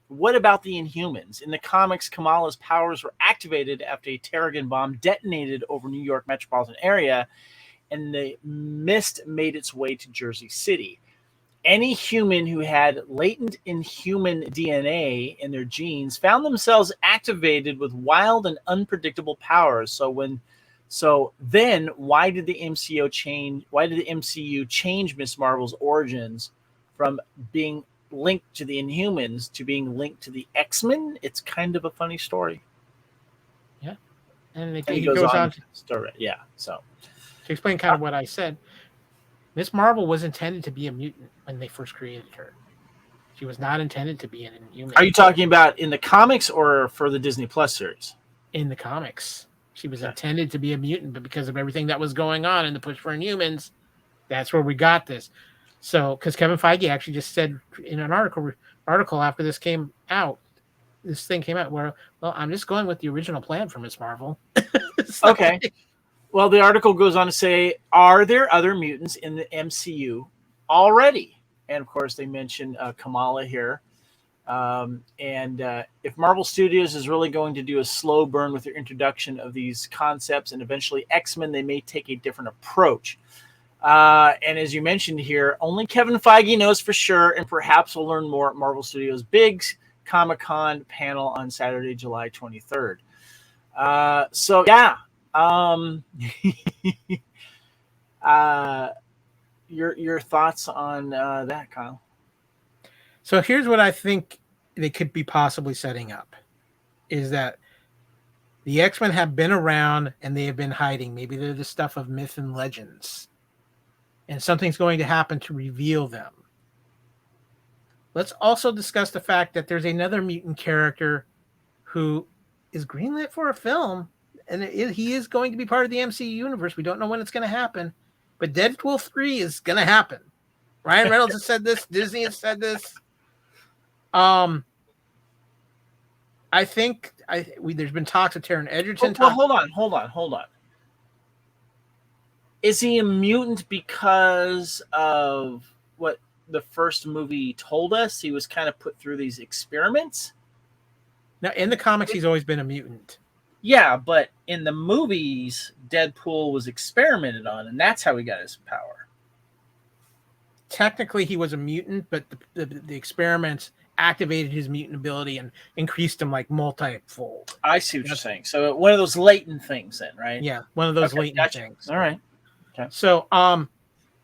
what about the Inhumans? In the comics, Kamala's powers were activated after a Terrigen bomb detonated over New York metropolitan area, and the mist made its way to Jersey City. Any human who had latent Inhuman DNA in their genes found themselves activated with wild and unpredictable powers. So then why did the MCU change Miss Marvel's origins from being linked to the Inhumans to being linked to the X-Men? It's kind of a funny story. Yeah. And he goes on to story. Yeah. So to explain kind of what I said, Miss Marvel was intended to be a mutant when they first created her. She was not intended to be an Inhuman. Are you talking about in the comics or for the Disney Plus series? In the comics. She was intended to be a mutant, but because of everything that was going on in the push for Inhumans, that's where we got this. So, because Kevin Feige actually just said in an article after this thing came out, where, well, I'm just going with the original plan for Miss Marvel. So, okay. Well, the article goes on to say, are there other mutants in the MCU already? And, of course, they mention Kamala here. If Marvel Studios is really going to do a slow burn with their introduction of these concepts and eventually X-Men, they may take a different approach. And as you mentioned here, only Kevin Feige knows for sure, and perhaps we'll learn more at Marvel Studios' big Comic-Con panel on Saturday, July 23rd. Your thoughts on that, Kyle? So here's what I think they could be possibly setting up, is that the X-Men have been around and they have been hiding. Maybe they're the stuff of myth and legends, and something's going to happen to reveal them. Let's also discuss the fact that there's another mutant character who is greenlit for a film, and he is going to be part of the MCU universe. We don't know when it's going to happen, but Deadpool 3 is going to happen. Ryan Reynolds has said this. Disney has said this. I think there's been talks of Taron Egerton. Well, hold on. Is he a mutant because of what the first movie told us? He was kind of put through these experiments. Now, in the comics, he's always been a mutant. Yeah, but in the movies, Deadpool was experimented on, and that's how he got his power. Technically, he was a mutant, but the experiments activated his mutant ability and increased him like multi-fold. I see what you're saying. So one of those latent things, then, right? Yeah, one of those Okay, latent gotcha. things. All right. Okay. So,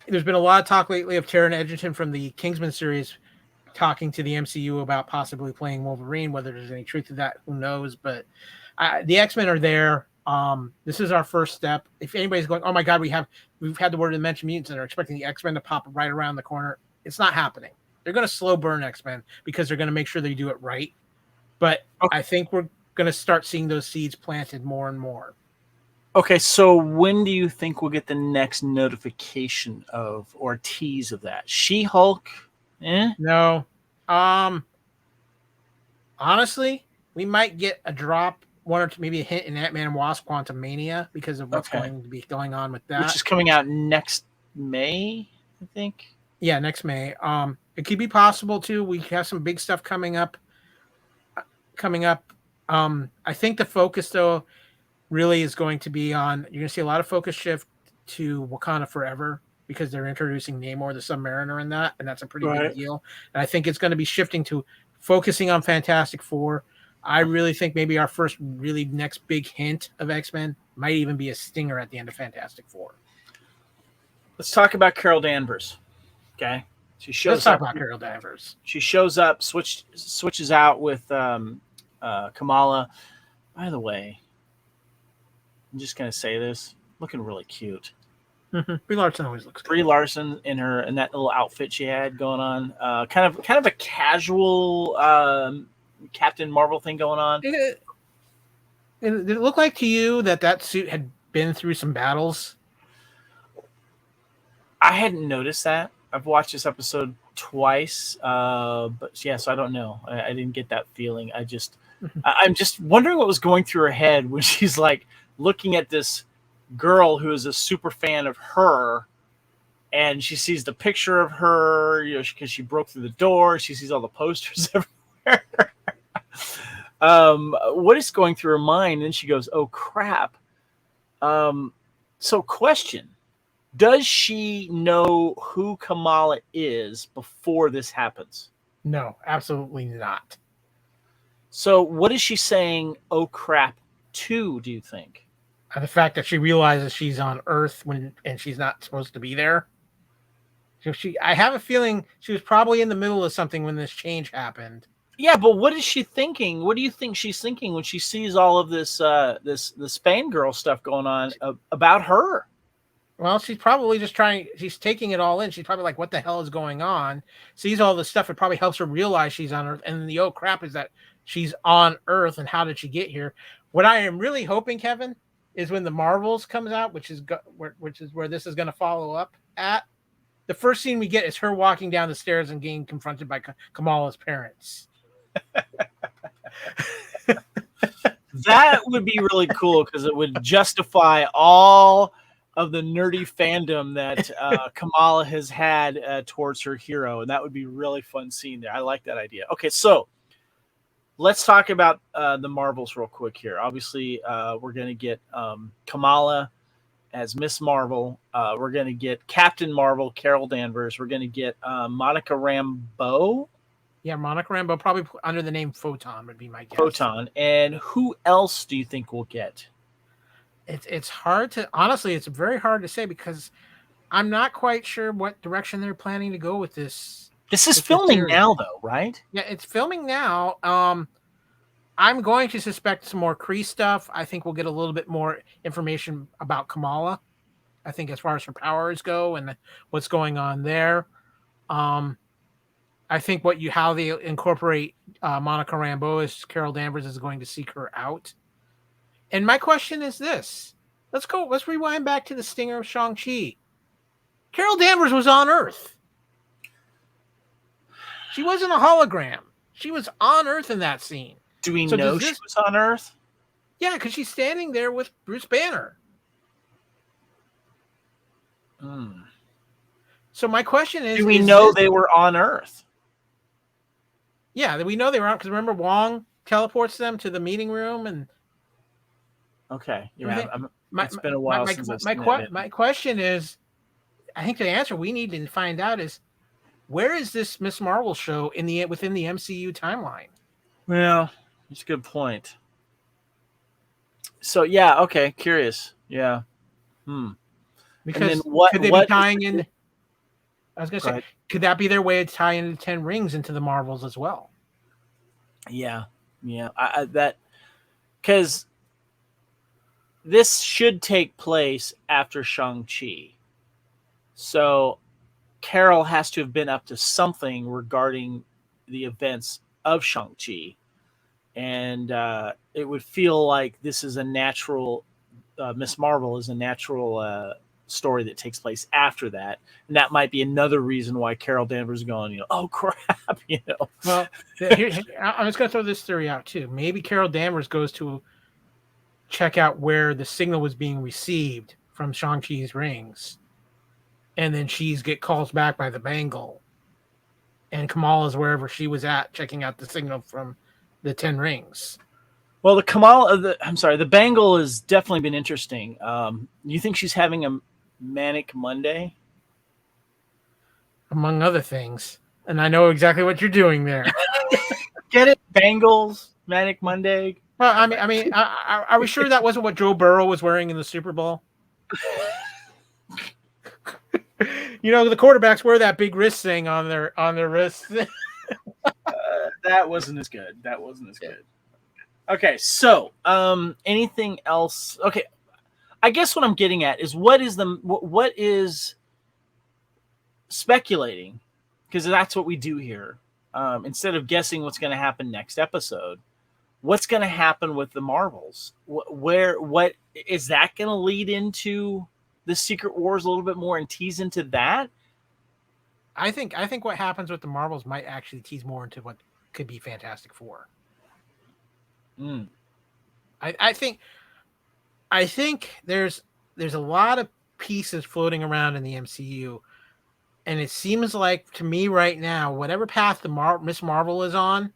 there's been a lot of talk lately of Taron Egerton from the Kingsman series talking to the MCU about possibly playing Wolverine. Whether there's any truth to that, who knows? But the X-Men are there. This is our first step. If anybody's going, oh my God, we've had the word Dimension Mutants and are expecting the X-Men to pop right around the corner. It's not happening. They're going to slow burn X-Men because they're going to make sure they do it right. But I think we're going to start seeing those seeds planted more and more. Okay, so when do you think we'll get the next notification of or tease of that? She-Hulk? No. Honestly, we might get a drop, one or two, maybe a hint in Ant-Man and Wasp: Quantumania because of what's going to be going on with that. Which is coming out next May, I think. Yeah, next May. It could be possible too. We have some big stuff coming up. I think the focus though really is going to be on, you're going to see a lot of focus shift to Wakanda Forever because they're introducing Namor the Submariner in that, and that's a pretty big deal. And I think it's going to be shifting to focusing on Fantastic Four. I really think maybe our first really next big hint of X-Men might even be a stinger at the end of Fantastic Four. Let's talk about Carol Danvers. Okay. Let's talk about Carol Danvers. She shows up, switches out with Kamala. By the way, I'm just gonna say this, looking really cute. Mm-hmm. Brie Larson always looks good. Brie Larson in that little outfit she had going on, kind of a casual Captain Marvel thing going on. Did it look like to you that suit had been through some battles? I hadn't noticed that. I've watched this episode twice, but yeah, so I don't know. I didn't get that feeling. I'm just wondering what was going through her head when she's like looking at this girl who is a super fan of her, and she sees the picture of her, because she broke through the door. She sees all the posters everywhere. What is going through her mind? And she goes, "Oh crap!" So, question: does she know who Kamala is before this happens? No, absolutely not. So, what is she saying? Oh crap! To, do you think? The fact that she realizes she's on Earth and she's not supposed to be there. So I have a feeling she was probably in the middle of something when this change happened. Yeah, but what is she thinking? What do you think she's thinking when she sees all of this this fangirl stuff going on about her? Well, she's probably just she's taking it all in. She's probably like, what the hell is going on? Sees all this stuff. It probably helps her realize she's on Earth. And the oh crap is that she's on Earth, and how did she get here? What I am really hoping, Kevin, is when the Marvels comes out, which is where this is going to follow up at. The first scene we get is her walking down the stairs and getting confronted by Kamala's parents. That would be really cool because it would justify all of the nerdy fandom that Kamala has had towards her hero, and that would be a really fun scene there. I like that idea. Okay, so let's talk about the Marvels real quick here. Obviously, we're going to get Kamala as Miss Marvel. We're going to get Captain Marvel, Carol Danvers. We're going to get Monica Rambeau. Yeah, Monica Rambeau, probably under the name Photon would be my guess. Photon. And who else do you think we'll get? It's hard to, honestly, it's very hard to say because I'm not quite sure what direction they're planning to go with this. This is filming now, though, right? Yeah, it's filming now. I'm going to suspect some more Kree stuff. I think we'll get a little bit more information about Kamala. I think as far as her powers go and what's going on there. I think how they incorporate Monica Rambeau as Carol Danvers is going to seek her out. And my question is this. Let's rewind back to the stinger of Shang-Chi. Carol Danvers was on Earth. She wasn't a hologram. She was on Earth in that scene. Do we know she was on Earth? Yeah, because she's standing there with Bruce Banner. So my question is... Do we know they were on Earth? Yeah, we know they were on, because remember Wong teleports them to the meeting room and... Okay, yeah, it's been a while since I've seen my question is, I think the answer we need to find out is, where is this Miss Marvel show within the MCU timeline? Well, that's a good point. So yeah, okay, curious. Yeah. Because And then could they be tying in? I was going to say, ahead. could that be their way to tie in the 10 Rings into the Marvels as well? Yeah. That because this should take place after Shang-Chi. So Carol has to have been up to something regarding the events of Shang-Chi. And it would feel like this is a natural, Miss Marvel is a natural story that takes place after that. And that might be another reason why Carol Danvers is going, oh crap, Well, I'm just going to throw this theory out too. Maybe Carol Danvers goes to check out where the signal was being received from Shang-Chi's rings. And then get calls back by the Bangle. And Kamala's wherever she was at, checking out the signal from the 10 Rings. Well, the Bangle has definitely been interesting. You think she's having a manic Monday? Among other things. And I know exactly what you're doing there. Get it? Bangles, manic Monday. Well, I mean, are we sure that wasn't what Joe Burrow was wearing in the Super Bowl? The quarterbacks wear that big wrist thing on their wrists. That wasn't as good. Good. Okay, so anything else? Okay, I guess what I'm getting at is what is speculating, because that's what we do here. Instead of guessing what's going to happen next episode, what's going to happen with the Marvels? What is that going to lead into the Secret Wars a little bit more and tease into that? I think what happens with the Marvels might actually tease more into what could be Fantastic Four. I think there's a lot of pieces floating around in the MCU, and it seems like to me right now, whatever path the Miss Marvel is on,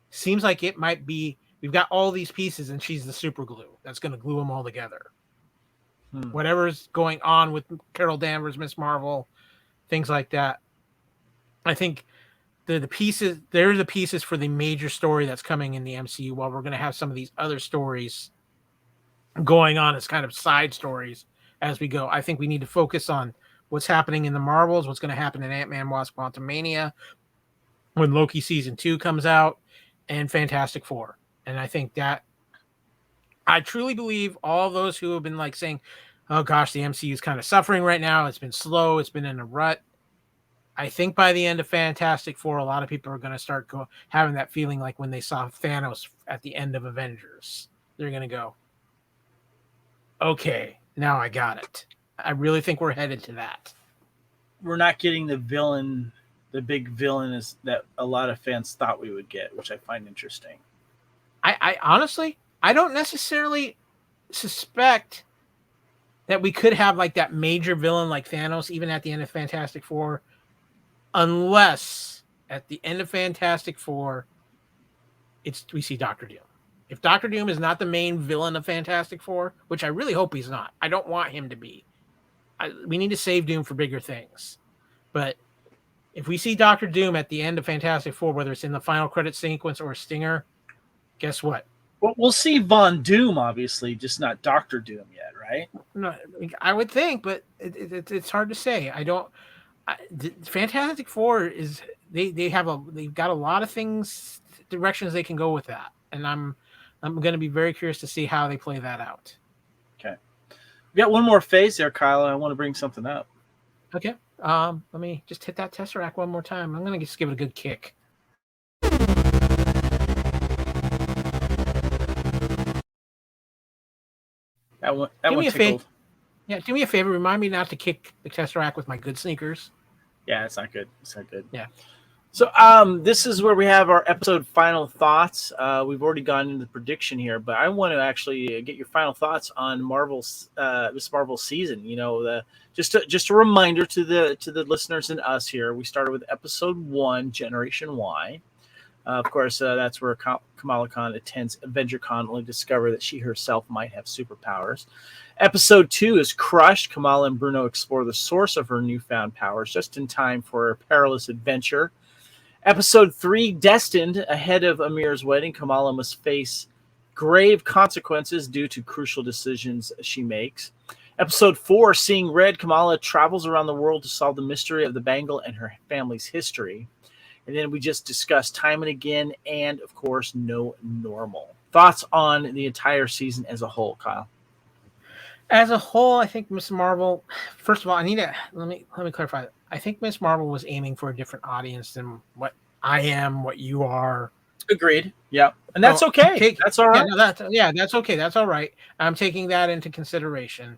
seems like it might be. We've got all these pieces, and she's the super glue that's going to glue them all together. Whatever's going on with Carol Danvers, Miss Marvel, things like that. I think they're the pieces for the major story that's coming in the MCU, while we're going to have some of these other stories going on as kind of side stories as we go. I think we need to focus on what's happening in the Marvels, what's going to happen in Ant-Man Wasp Quantumania when Loki season 2 comes out, and Fantastic Four. And I think that I truly believe all those who have been like saying, oh gosh, the MCU is kind of suffering right now. It's been slow. It's been in a rut. I think by the end of Fantastic Four, a lot of people are going to start having that feeling like when they saw Thanos at the end of Avengers. They're going to go, okay, now I got it. I really think we're headed to that. We're not getting the villain, the big villain is that a lot of fans thought we would get, which I find interesting. I honestly, I don't necessarily suspect that we could have like that major villain like Thanos even at the end of Fantastic Four, unless at the end of Fantastic Four, we see Doctor Doom. If Doctor Doom is not the main villain of Fantastic Four, which I really hope he's not, I don't want him to be. We need to save Doom for bigger things. But if we see Doctor Doom at the end of Fantastic Four, whether it's in the final credit sequence or Stinger, guess what? Well, we'll see Von Doom, obviously, just not Doctor Doom yet, right? No, I would think, but it's hard to say. Fantastic Four is they've got a lot of things, directions they can go with that, and I'm going to be very curious to see how they play that out. Okay, we got one more phase there, Kyle. I want to bring something up. Okay, let me just hit that Tesseract one more time. I'm going to just give it a good kick. That one tickled. Yeah, do me a favor. Remind me not to kick the Tesseract with my good sneakers. Yeah, it's not good. Yeah. So this is where we have our episode final thoughts. We've already gone into the prediction here, but I want to actually get your final thoughts on this Marvel season. Just a reminder to the listeners and us here. We started with episode 1, Generation Y. Of course, that's where Kamala Khan attends Avenger Con, only to discover that she herself might have superpowers. Episode 2 is Crushed. Kamala and Bruno explore the source of her newfound powers just in time for a perilous adventure. Episode 3, Destined. Ahead of Amir's wedding, Kamala must face grave consequences due to crucial decisions she makes. Episode 4, Seeing Red. Kamala travels around the world to solve the mystery of the bangle and her family's history. And then we just discussed Time and Again and, of course, No Normal. Thoughts on the entire season as a whole, Kyle? As a whole, I think Miss Marvel. First of all, let me clarify. I think Miss Marvel was aiming for a different audience than what I am, what you are. Agreed. Yeah, and that's okay. That's all right. That's okay. That's all right. I'm taking that into consideration.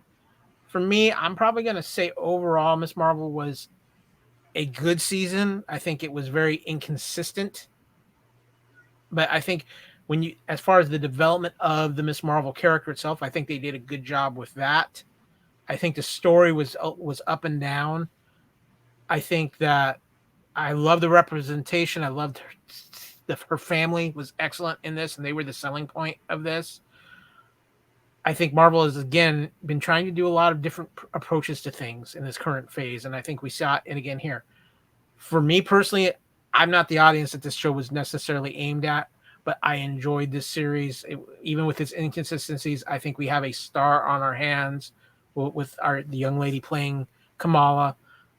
For me, I'm probably going to say overall, Miss Marvel was a good season. I think it was very inconsistent, but I think as far as the development of the Miss Marvel character itself, I think they did a good job with that. I think the story was up and down. I think that I love the representation. I loved her family was excellent in this, and they were the selling point of this. I think Marvel has, again, been trying to do a lot of different approaches to things in this current phase, and I think we saw it again here. For me personally, I'm not the audience that this show was necessarily aimed at, but I enjoyed this series. Even with its inconsistencies, I think we have a star on our hands with the young lady playing Kamala.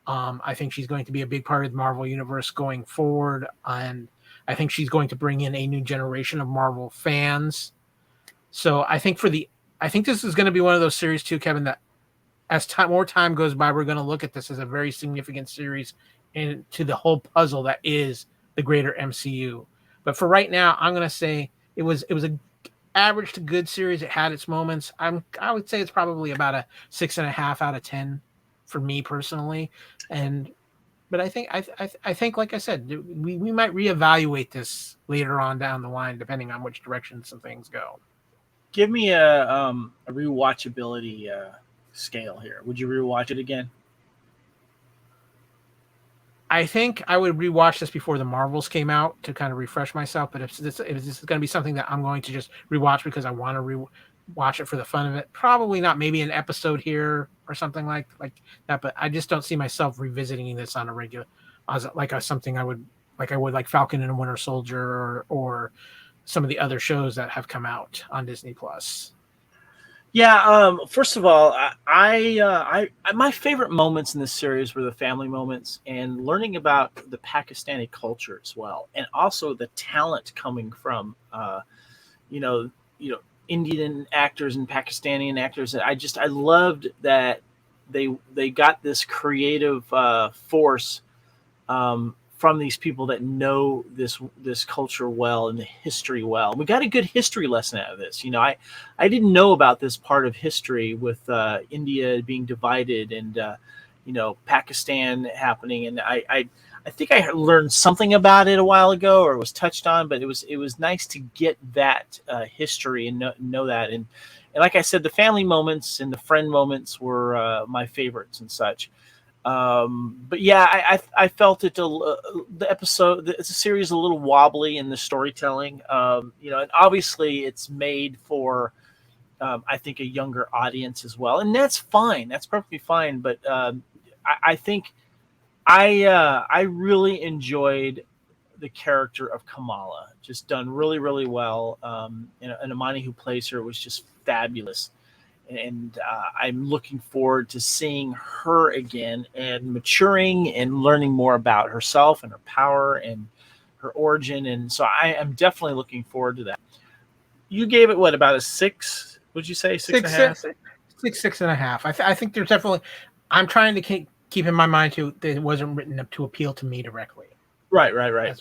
I think she's going to be a big part of the Marvel Universe going forward, and I think she's going to bring in a new generation of Marvel fans. So I think this is going to be one of those series too, Kevin, that as more time goes by, we're going to look at this as a very significant series into the whole puzzle that is the greater MCU. But for right now, I'm going to say it was a average to good series. It had its moments. I would say it's probably about a 6.5 out of 10 for me personally. But I think, like I said, we might reevaluate this later on down the line, depending on which direction some things go. Give me a rewatchability scale here. Would you rewatch it again? I think I would rewatch this before the Marvels came out to kind of refresh myself. But if this is going to be something that I'm going to just rewatch because I want to rewatch it for the fun of it, probably not. Maybe an episode here or something like that. But I just don't see myself revisiting this on a regular, something I would like Falcon and Winter Soldier or some of the other shows that have come out on Disney Plus. Yeah. First of all, I my favorite moments in this series were the family moments and learning about the Pakistani culture as well, and also the talent coming from, Indian actors and Pakistani actors. I loved that they got this creative force from these people that know this culture well and the history well. We got a good history lesson out of this. I didn't know about this part of history with India being divided and Pakistan happening, and I think I learned something about it a while ago, or it was touched on, but it was nice to get that history and know that. And like I said, the family moments and the friend moments were my favorites and such. But yeah, I felt it. The series a little wobbly in the storytelling. And obviously it's made for, I think, a younger audience as well, and that's fine. That's perfectly fine. But I think I really enjoyed the character of Kamala. Just done really, really well. And Amani, who plays her, was just fabulous. And I'm looking forward to seeing her again and maturing and learning more about herself and her power and her origin. And so I am definitely looking forward to that. You gave it about a 6? Would you say 6.5? 6.5. I think there's definitely. I'm trying to keep in my mind too that it wasn't written up to appeal to me directly. Right.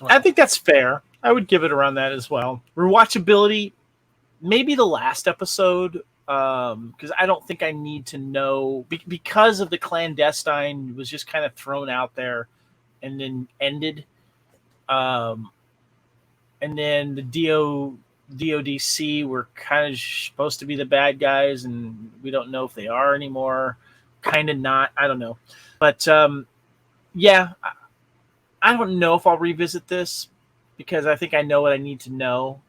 I think that's fair. I would give it around that as well. Rewatchability, maybe the last episode. Because I don't think I need to know because of the clandestine was just kind of thrown out there and then ended. And then the DODC were kind of supposed to be the bad guys, and we don't know if they are anymore. Kind of not. I don't know. But yeah, I don't know if I'll revisit this because I think I know what I need to know.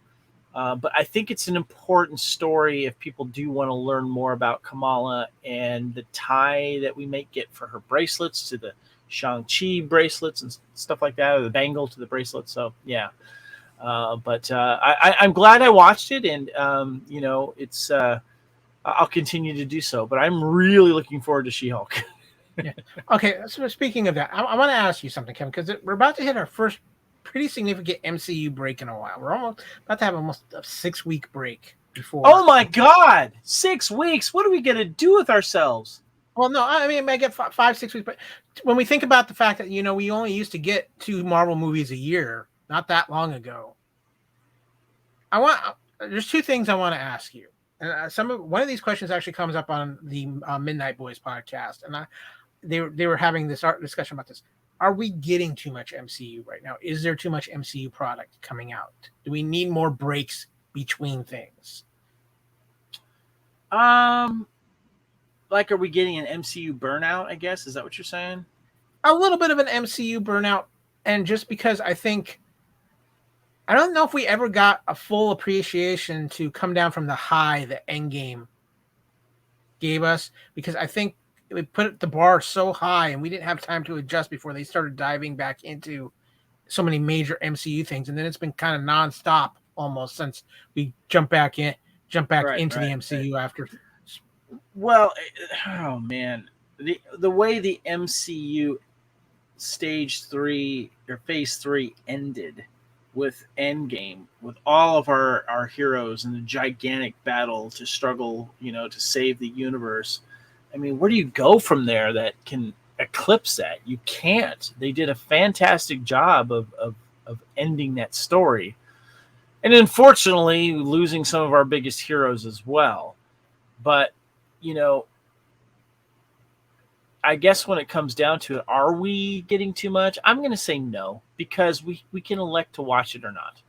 But I think it's an important story if people do want to learn more about Kamala and the tie that we may get for her bracelets to the Shang-Chi bracelets and stuff like that, or the bangle to the bracelet. So, yeah. I'm glad I watched it, and, it's I'll continue to do so. But I'm really looking forward to She-Hulk. Yeah. Okay, so speaking of that, I want to ask you something, Kevin, because we're about to hit our first pretty significant MCU break in a while. We're about to have almost a 6-week break before. Oh my God, 6 weeks! What are we gonna do with ourselves? Well, no, I mean, I get 5-6 weeks, but when we think about the fact that we only used to get 2 Marvel movies a year, not that long ago. There's 2 things I want to ask you, and one of these questions actually comes up on the Midnight Boys podcast, and they were having this discussion about this. Are we getting too much MCU right now? Is there too much MCU product coming out? Do we need more breaks between things? Like, are we getting an MCU burnout, I guess? Is that what you're saying? A little bit of an MCU burnout, and just because I don't know if we ever got a full appreciation to come down from the high that Endgame gave us, because I think we put the bar so high and we didn't have time to adjust before they started diving back into so many major MCU things. And then it's been kind of nonstop almost since we jumped back into the MCU after. Well, oh man, the way the MCU stage 3 or phase 3 ended with Endgame, with all of our heroes and the gigantic battle to struggle, to save the universe. I mean, where do you go from there that can eclipse that? You can't. They did a fantastic job of ending that story. And unfortunately, losing some of our biggest heroes as well. But, I guess when it comes down to it, are we getting too much? I'm going to say no, because we can elect to watch it or not.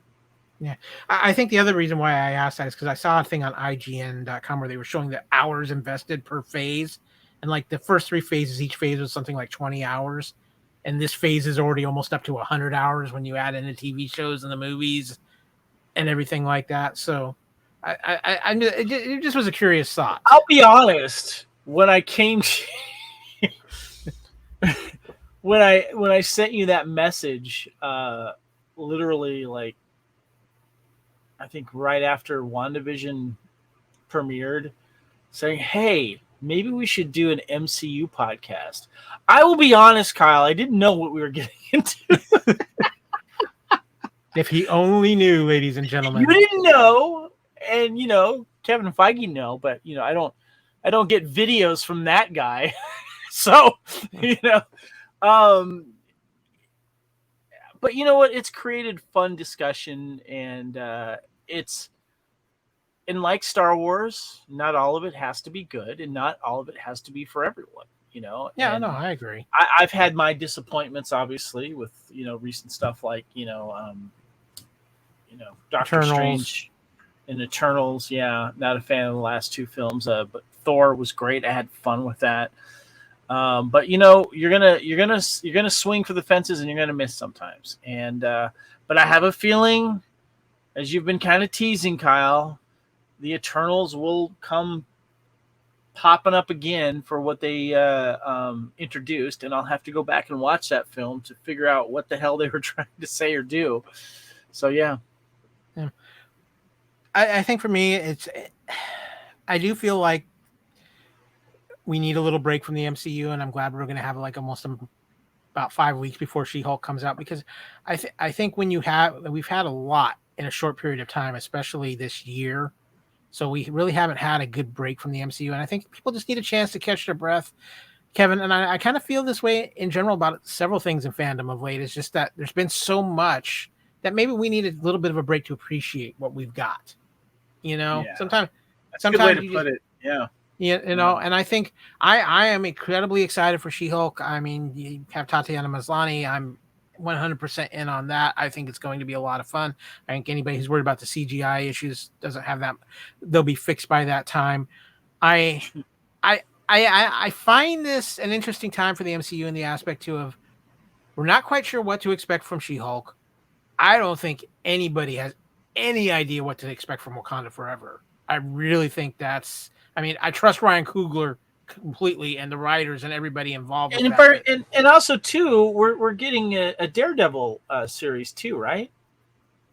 Yeah. I think the other reason why I asked that is because I saw a thing on IGN.com where they were showing the hours invested per phase. And like the first 3 phases, each phase was something like 20 hours. And this phase is already almost up to 100 hours when you add in the TV shows and the movies and everything like that. So it just was a curious thought. I'll be honest. When I came to when I sent you that message, literally, like, I think right after WandaVision premiered, saying, hey, maybe we should do an MCU podcast. I will be honest, Kyle, I didn't know what we were getting into. If he only knew, ladies and gentlemen. You didn't know, and Kevin Feige know, but I don't get videos from that guy. So, but you know what? It's created fun discussion, and and like Star Wars, not all of it has to be good, and not all of it has to be for everyone. Yeah, no, I agree. I've had my disappointments, obviously, with recent stuff like Doctor Strange and Eternals. Yeah, not a fan of the last 2 films, but Thor was great. I had fun with that. But you're gonna swing for the fences, and you're gonna miss sometimes. And but I have a feeling, as you've been kind of teasing, Kyle, the Eternals will come popping up again for what they introduced, and I'll have to go back and watch that film to figure out what the hell they were trying to say or do. So yeah. I think for me, I do feel like we need a little break from the MCU, and I'm glad we're going to have like almost about 5 weeks before She-Hulk comes out, because I think we've had a lot in a short period of time, especially this year. So we really haven't had a good break from the MCU, and I think people just need a chance to catch their breath. Kevin, and I kind of feel this way in general about several things in fandom of late. It's just that there's been so much that maybe we need a little bit of a break to appreciate what we've got. Yeah. Sometimes that's a good way to put it. Yeah. And I think I am incredibly excited for She-Hulk. I mean, you have Tatiana Maslany. I'm 100% in on that. I think it's going to be a lot of fun. I think anybody who's worried about the CGI issues doesn't have that. They'll be fixed by that time. I find this an interesting time for the MCU in the aspect too of we're not quite sure what to expect from She-Hulk. I don't think anybody has any idea what to expect from Wakanda Forever. I really think that's. I mean, I trust Ryan Coogler completely and the writers and everybody involved with And that. But and also too, we're getting a Daredevil series too, right?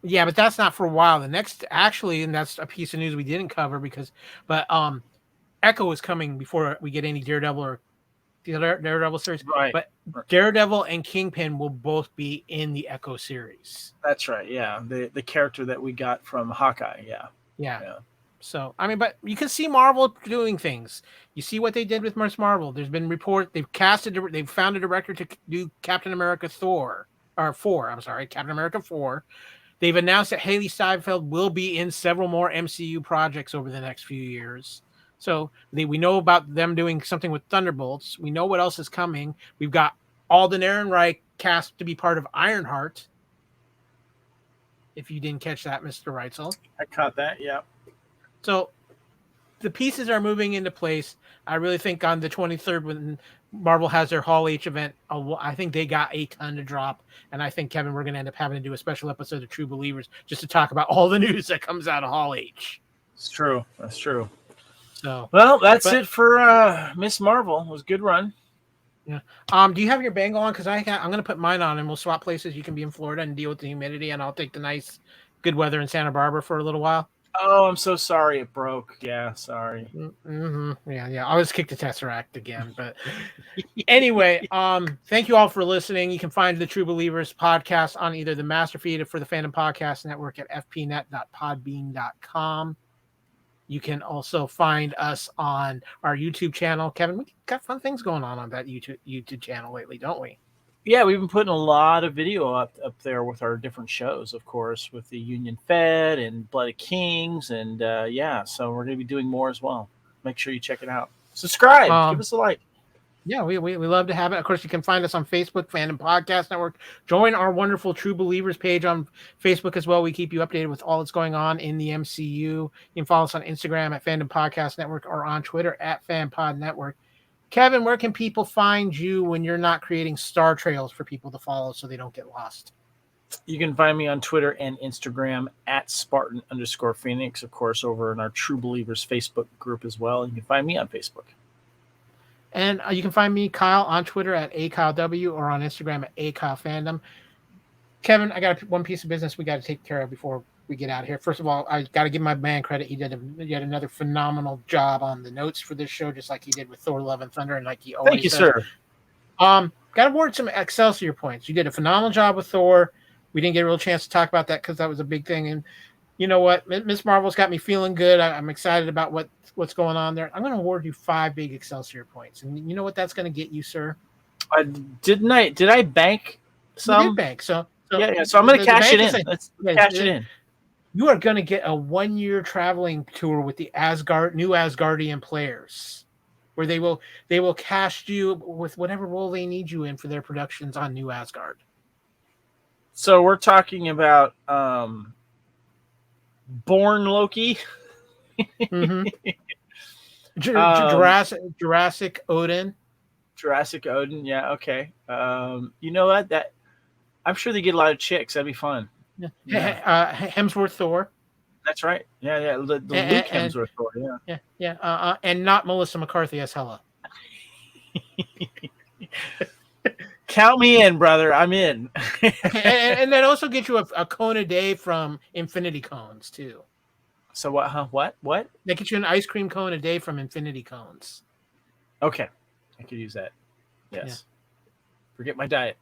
yeah, but that's not for a while. The next, actually, and that's a piece of news we didn't cover but Echo is coming before we get any Daredevil or the other Daredevil series. Right. But Daredevil and Kingpin will both be in the Echo series. That's right. Yeah, the character that we got from Hawkeye. Yeah. Yeah. Yeah. So I mean, but you can see Marvel doing things. You see what they did with Miss Marvel. There's been they've found a director to do Captain America Thor or 4. I'm sorry, Captain America 4. They've announced that Haley Steinfeld will be in several more MCU projects over the next few years. So we know about them doing something with Thunderbolts. We know what else is coming. We've got Alden Ehrenreich cast to be part of Ironheart. If you didn't catch that, Mr. Reitzel. I caught that. Yeah. So the pieces are moving into place. I really think on the 23rd, when Marvel has their Hall H event, I think they got a ton to drop. And I think, Kevin, we're going to end up having to do a special episode of True Believers just to talk about all the news that comes out of Hall H. It's true. That's true. So, well, that's it for Miss Marvel. It was a good run. Yeah. Do you have your bangle on? Because I'm going to put mine on, and we'll swap places. You can be in Florida and deal with the humidity, and I'll take the nice, good weather in Santa Barbara for a little while. Oh, I'm so sorry it broke. Yeah, sorry. Mm-hmm. Yeah. I was kicked the Tesseract again, but anyway, thank you all for listening. You can find the True Believers podcast on either the master feed for the Fandom Podcast Network at fpnet.podbean.com. You can also find us on our YouTube channel. Kevin, we got fun things going on that YouTube channel lately, don't we? Yeah, we've been putting a lot of video up there with our different shows, of course, with the Union Fed and Blood of Kings. And yeah, so we're going to be doing more as well. Make sure you check it out. Subscribe. Give us a like. Yeah, we love to have it. Of course, you can find us on Facebook, Fandom Podcast Network. Join our wonderful True Believers page on Facebook as well. We keep you updated with all that's going on in the MCU. You can follow us on Instagram at Fandom Podcast Network or on Twitter at FanPod Network. Kevin, where can people find you when you're not creating star trails for people to follow so they don't get lost? You can find me on Twitter and Instagram at Spartan_Phoenix, of course, over in our True Believers Facebook group as well. You can find me on Facebook. And you can find me, Kyle, on Twitter at AKyleW or on Instagram at AKyleFandom. Kevin, I got one piece of business we got to take care of before we get out of here. First of all, I got to give my man credit. He did yet another phenomenal job on the notes for this show, just like he did with Thor: Love and Thunder, and like he always Thank you, does. sir. Got to award some Excelsior points. You did a phenomenal job with Thor. We didn't get a real chance to talk about that because that was a big thing. And you know what? Miss Marvel's got me feeling good. I'm excited about what's going on there. I'm going to award you 5 big Excelsior points. And you know what that's going to get you, sir? Did I bank some? You did bank. So yeah. So I'm going to cash it in. Let's cash it in. You are going to get a 1-year traveling tour with the new Asgardian players, where they will cast you with whatever role they need you in for their productions on New Asgard. So we're talking about Born Loki. Mm-hmm. Jurassic Odin. Jurassic Odin, yeah, okay. You know what? That I'm sure they get a lot of chicks. That'd be fun. Yeah. Hemsworth Thor. That's right. Yeah. The Luke Hemsworth Thor. Yeah. And not Melissa McCarthy as Hela. Count me in, brother. I'm in. and that also gets you a cone a day from Infinity Cones too. So what? Huh? What? That gets you an ice cream cone a day from Infinity Cones. Okay, I could use that. Yes. Yeah. Forget my diet.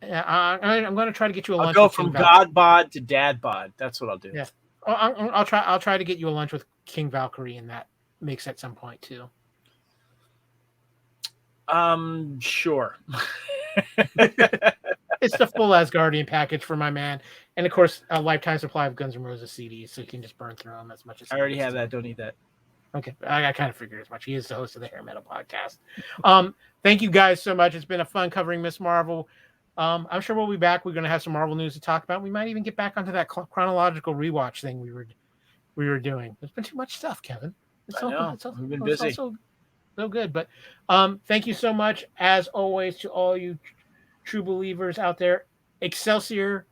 I'm going to try to get you a lunch. I'll go from God bod to Dad bod. That's what I'll do. Yeah. I'll try to get you a lunch with King Valkyrie and that mix at some point too. Sure. It's the full Asgardian package for my man, and of course a lifetime supply of Guns N' Roses CDs, so you can just burn through them as much as. I already have that. Don't need that. Okay, I kind of figured as much. He is the host of the Hair Metal Podcast. Thank you guys so much. It's been a fun covering Miss Marvel. I'm sure we'll be back. We're going to have some Marvel news to talk about. We might even get back onto that chronological rewatch thing we were doing. There's been too much stuff, Kevin. We've been busy. So good, but thank you so much as always to all you true believers out there. Excelsior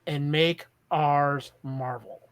and make ours Marvel.